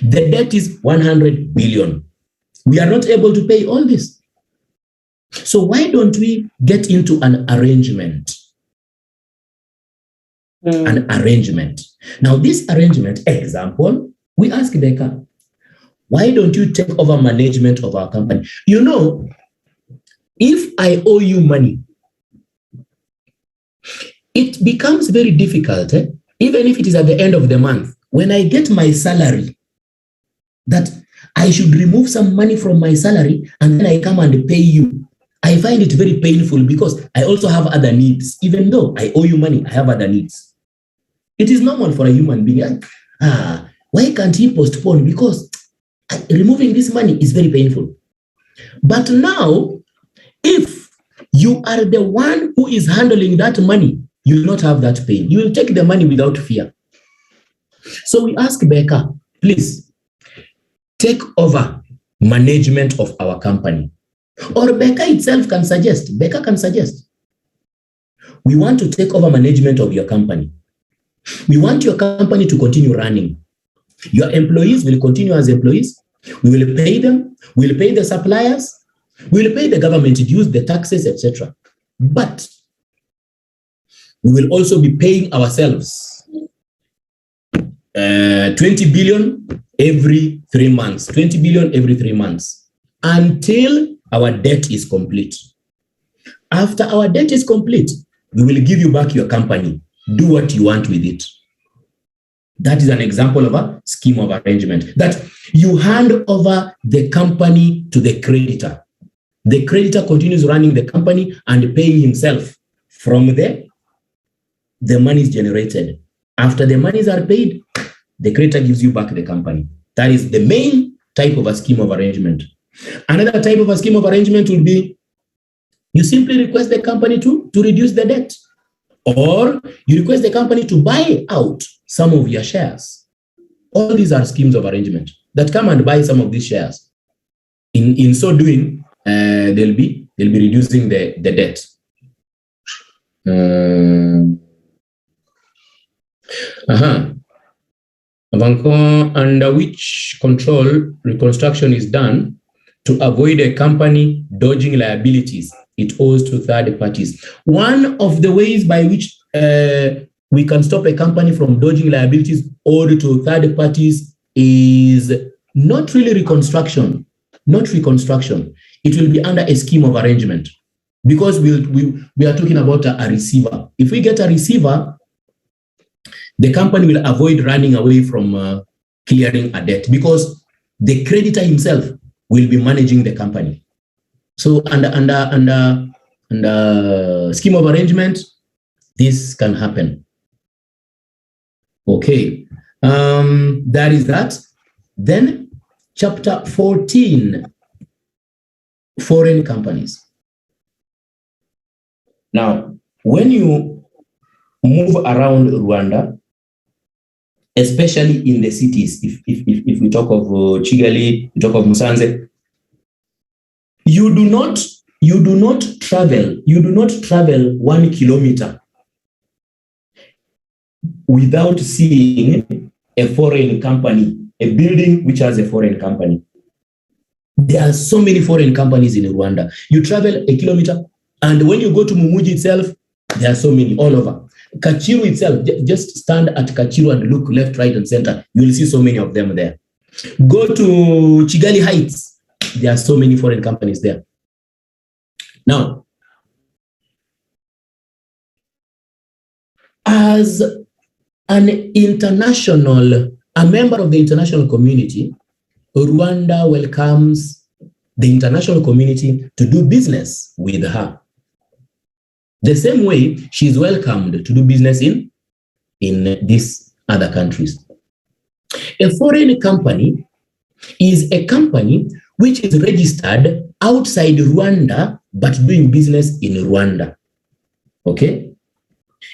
The debt is 100 billion. We are not able to pay all this. So why don't we get into an arrangement? An arrangement. Now, this arrangement, example, we ask Becca, why don't you take over management of our company? You know, if I owe you money, it becomes very difficult, even if it is at the end of the month, when I get my salary, that I should remove some money from my salary and then I come and pay you. I find it very painful because I also have other needs. Even though I owe you money, I have other needs. It is normal for a human being. Why can't he postpone? Because removing this money is very painful. But now, if you are the one who is handling that money, you will not have that pain. You will take the money without fear. So we ask Becca, please take over management of our company. Or Becca itself can suggest. Becca can suggest. We want to take over management of your company. We want your company to continue running. Your employees will continue as employees. We will pay them. We will pay the suppliers. We will pay the government dues, the taxes, etc. But we will also be paying ourselves 20 billion every 3 months. 20 billion every 3 months until our debt is complete. After our debt is complete, we will give you back your company. Do what you want with it. That is an example of a scheme of arrangement, that you hand over the company to the creditor. The creditor continues running the company and paying himself from the money is generated. After the monies are paid, the creditor gives you back the company. That is the main type of a scheme of arrangement. Another type of a scheme of arrangement will be you simply request the company to reduce the debt, or you request the company to buy out some of your shares. All these are schemes of arrangement that come and buy some of these shares. In so doing, they'll be reducing the debt. Under which control reconstruction is done to avoid a company dodging liabilities it owes to third parties. One of the ways by which we can stop a company from dodging liabilities owed to third parties is not really reconstruction, not reconstruction. It will be under a scheme of arrangement, because we are talking about a receiver. If we get a receiver, the company will avoid running away from clearing a debt, because the creditor himself will be managing the company. So under scheme of arrangement, this can happen. Okay, that is that. Then chapter 14, foreign companies. Now, when you move around Rwanda, especially in the cities, if we talk of Kigali, we talk of Musanze, you do not travel 1 kilometer without seeing a foreign company, a building which has a foreign company. There are so many foreign companies in Rwanda. You travel 1 kilometer, and when you go to Mumuji itself, there are so many all over. Kachiru itself, just stand at Kachiru and look left, right, and center. You will see so many of them there. Go to Kigali Heights. There are so many foreign companies there. Now, as a member of the international community, Rwanda welcomes the international community to do business with her. The same way she is welcomed to do business in these other countries. A foreign company is a company which is registered outside Rwanda but doing business in Rwanda. Okay?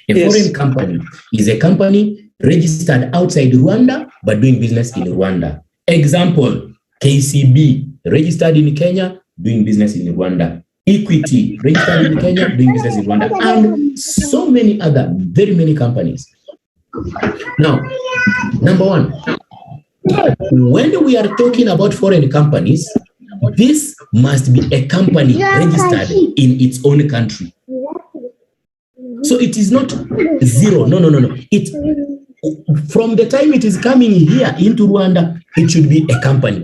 Foreign company is a company registered outside Rwanda but doing business in Rwanda. Example, KCB, registered in Kenya, doing business in Rwanda. Equity, registered in Kenya, doing business in Rwanda. And so many other, very many companies. Now, number one, when we are talking about foreign companies, this must be a company registered in its own country. So it is not zero. No. It, from the time it is coming here into Rwanda, it should be a company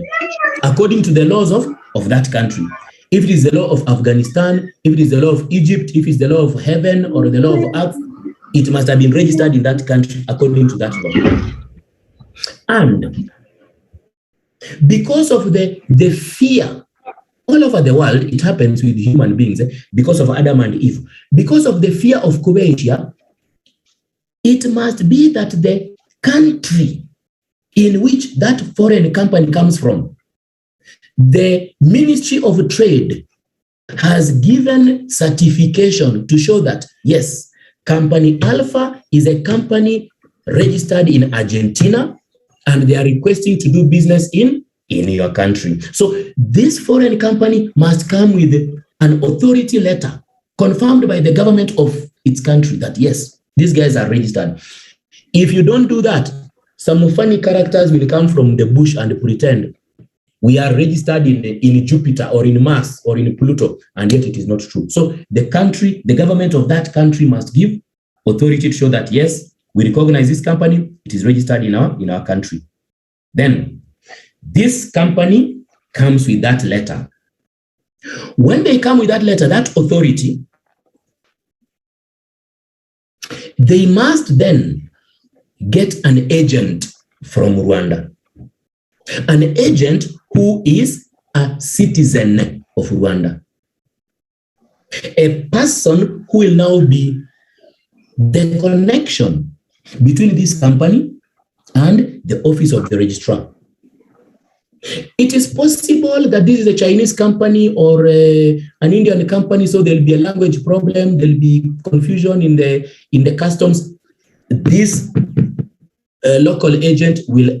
according to the laws of that country. If it is the law of Afghanistan, if it is the law of Egypt, if it's the law of heaven or the law of earth, it must have been registered in that country according to that law. And because of the fear all over the world, it happens with human beings, because of Adam and Eve, because of the fear of Croatia, it must be that the country in which that foreign company comes from, the Ministry of Trade has given certification to show that, yes, Company Alpha is a company registered in Argentina, and they are requesting to do business in your country. So this foreign company must come with an authority letter confirmed by the government of its country that, yes, these guys are registered. If you don't do that, some funny characters will come from the bush and pretend we are registered in Jupiter or in Mars or in Pluto, and yet it is not true. So the country, the government of that country must give authority to show that, yes, we recognize this company, it is registered in our country. Then this company comes with that letter. When they come with that letter, that authority, they must then get an agent from Rwanda. An agent who is a citizen of Rwanda. A person who will now be the connection between this company and the office of the registrar. It is possible that this is a Chinese company or an Indian company, so there'll be a language problem, there'll be confusion in the customs. This local agent will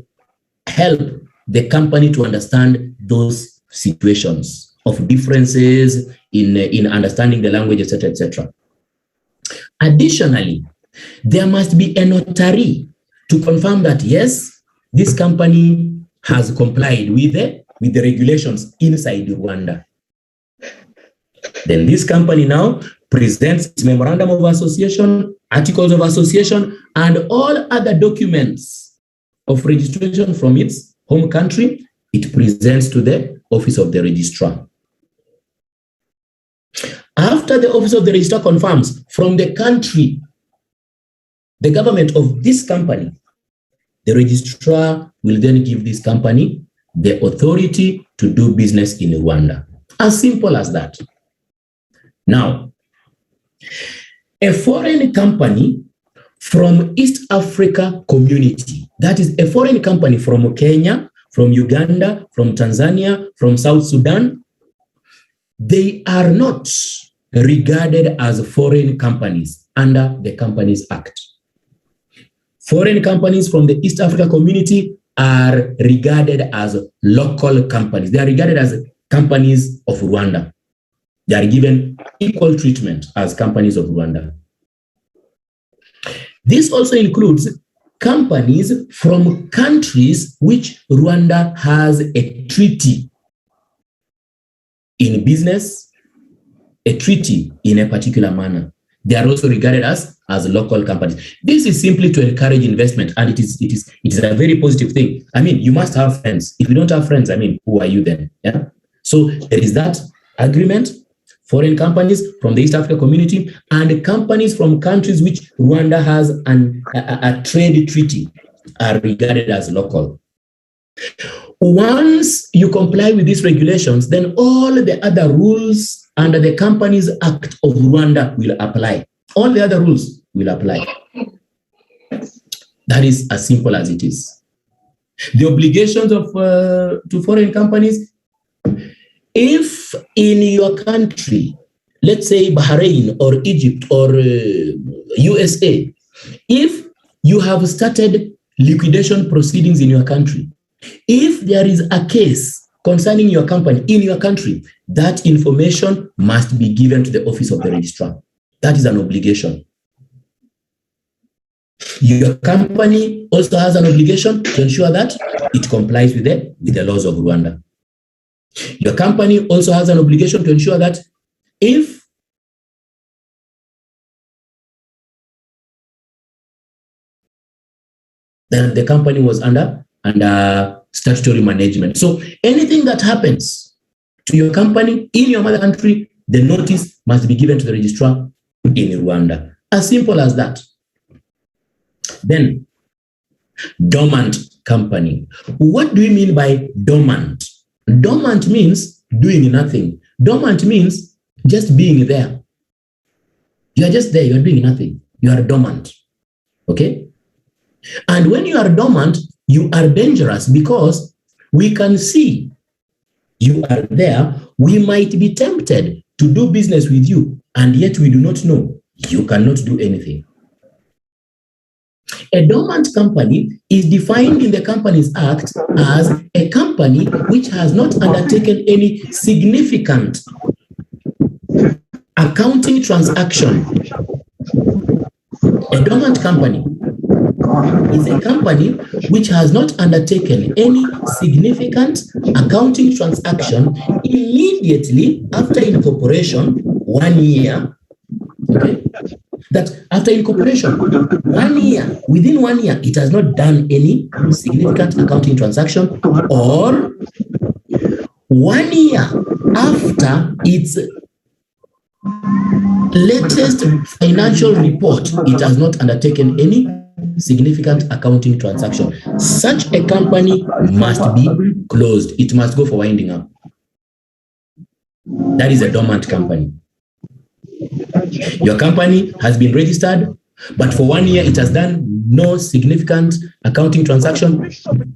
help the company to understand those situations of differences in understanding the language, etc., etc. Additionally, there must be a notary to confirm that, yes, this company has complied with the regulations inside Rwanda. Then this company now presents its memorandum of association, articles of association, and all other documents of registration from its home country. It presents to the office of the registrar. After the office of the registrar confirms from the country, the government of this company, the registrar will then give this company the authority to do business in Rwanda. As simple as that. Now, a foreign company from East Africa community, that is a foreign company from Kenya, from Uganda, from Tanzania, from South Sudan, they are not regarded as foreign companies under the Companies Act. Foreign companies from the East Africa community are regarded as local companies. They are regarded as companies of Rwanda. They are given equal treatment as companies of Rwanda. This also includes companies from countries which Rwanda has a treaty in business, a treaty in a particular manner. They are also regarded as local companies. This is simply to encourage investment, and it is a very positive thing. I mean, you must have friends. If you don't have friends, I mean, who are you then? Yeah. So there is that agreement. Foreign companies from the East Africa community and companies from countries which Rwanda has a trade treaty are regarded as local. Once you comply with these regulations, then all the other rules under the Companies Act of Rwanda will apply. All the other rules will apply. That is as simple as it is. The obligations of to foreign companies, if in your country, let's say Bahrain or Egypt or USA, if you have started liquidation proceedings in your country, if there is a case concerning your company in your country, that information must be given to the office of the registrar. That is an obligation. Your company also has an obligation to ensure that it complies with the laws of Rwanda. Your company also has an obligation to ensure that if then the company was under statutory management. So anything that happens to your company in your mother country, the notice must be given to the registrar in Rwanda. As simple as that. Then, dormant company. What do we mean by dormant? Dormant means doing nothing. Dormant means just being there. You are just there, you are doing nothing. You are dormant. Okay? And when you are dormant, you are dangerous because we can see you are there. We might be tempted to do business with you, and yet we do not know. You cannot do anything. A dormant company is defined in the Companies Act as a company which has not undertaken any significant accounting transaction. A dormant company is a company which has not undertaken any significant accounting transaction immediately after incorporation, 1 year. Okay? That after incorporation, 1 year, within 1 year, it has not done any significant accounting transaction, or 1 year after its latest financial report, it has not undertaken any significant accounting transaction. Such a company must be closed. It must go for winding up. That is a dormant company. Your company has been registered, but for 1 year it has done no significant accounting transaction.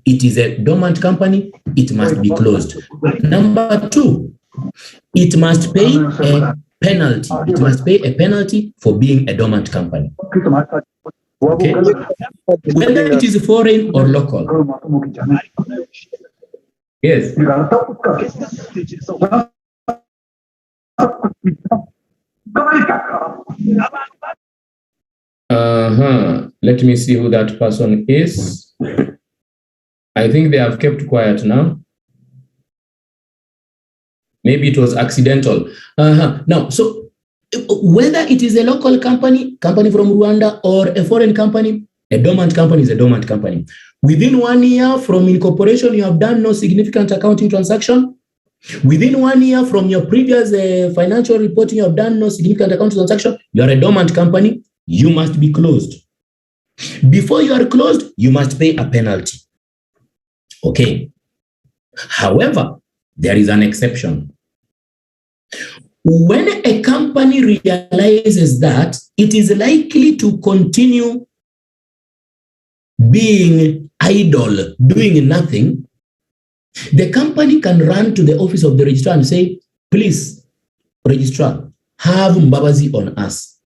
It is a dormant company. It must be closed. Number 2, it must pay a penalty. It must pay a penalty for being a dormant company. Okay? Whether it is foreign or local. Yes. Let me see who that person is. I think they have kept quiet now. Maybe it was accidental. Now, so whether it is a local company from Rwanda, or a foreign company, a dormant company is a dormant company. Within 1 year from incorporation, you have done no significant accounting transaction. Within 1 year from your previous financial reporting, you have done no significant accounting transaction. You are a dormant company. You must be closed. Before you are closed, you must pay a penalty. Okay. However, there is an exception. When a company realizes that it is likely to continue being idle, doing nothing, the company can run to the office of the registrar and say, please, registrar, have Mbabazi on us.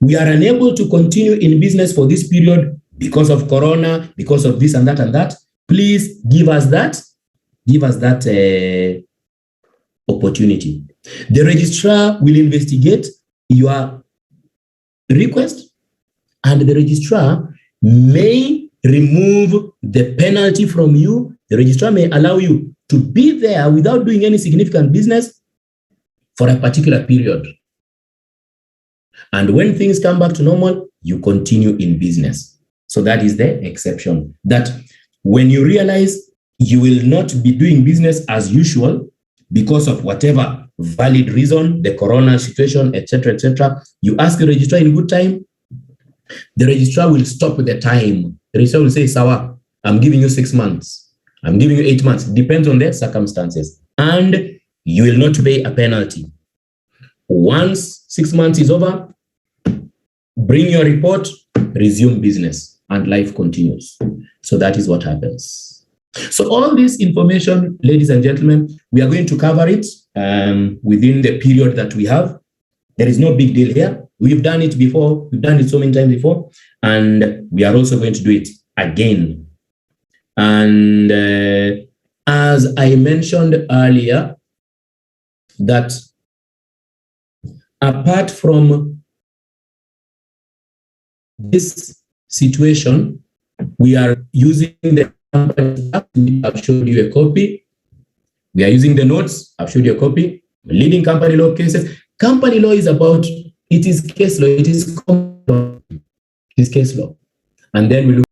We are unable to continue in business for this period because of Corona, because of this and that and that. Please give us that opportunity. The registrar will investigate your request, and the registrar may remove the penalty from you. The registrar may allow you to be there without doing any significant business for a particular period. And when things come back to normal, you continue in business. So that is the exception. That when you realize you will not be doing business as usual because of whatever valid reason, the Corona situation, etc., you ask the registrar in good time. The registrar will stop the time. The registrar will say, Sawa, I'm giving you 6 months. I'm giving you 8 months. Depends on the circumstances. And you will not pay a penalty. Once 6 months is over, bring your report, resume business, and life continues. So that is what happens. So all this information, ladies and gentlemen, we are going to cover it within the period that we have. There is no big deal here. We've done it before. We've done it so many times before. And we are also going to do it again. And as I mentioned earlier, that apart from this situation, we are using the company app. I've showed you a copy. We are using the notes. I've showed you a copy. Leading company law cases. Company law is about, it is case law. It is case law. And then we look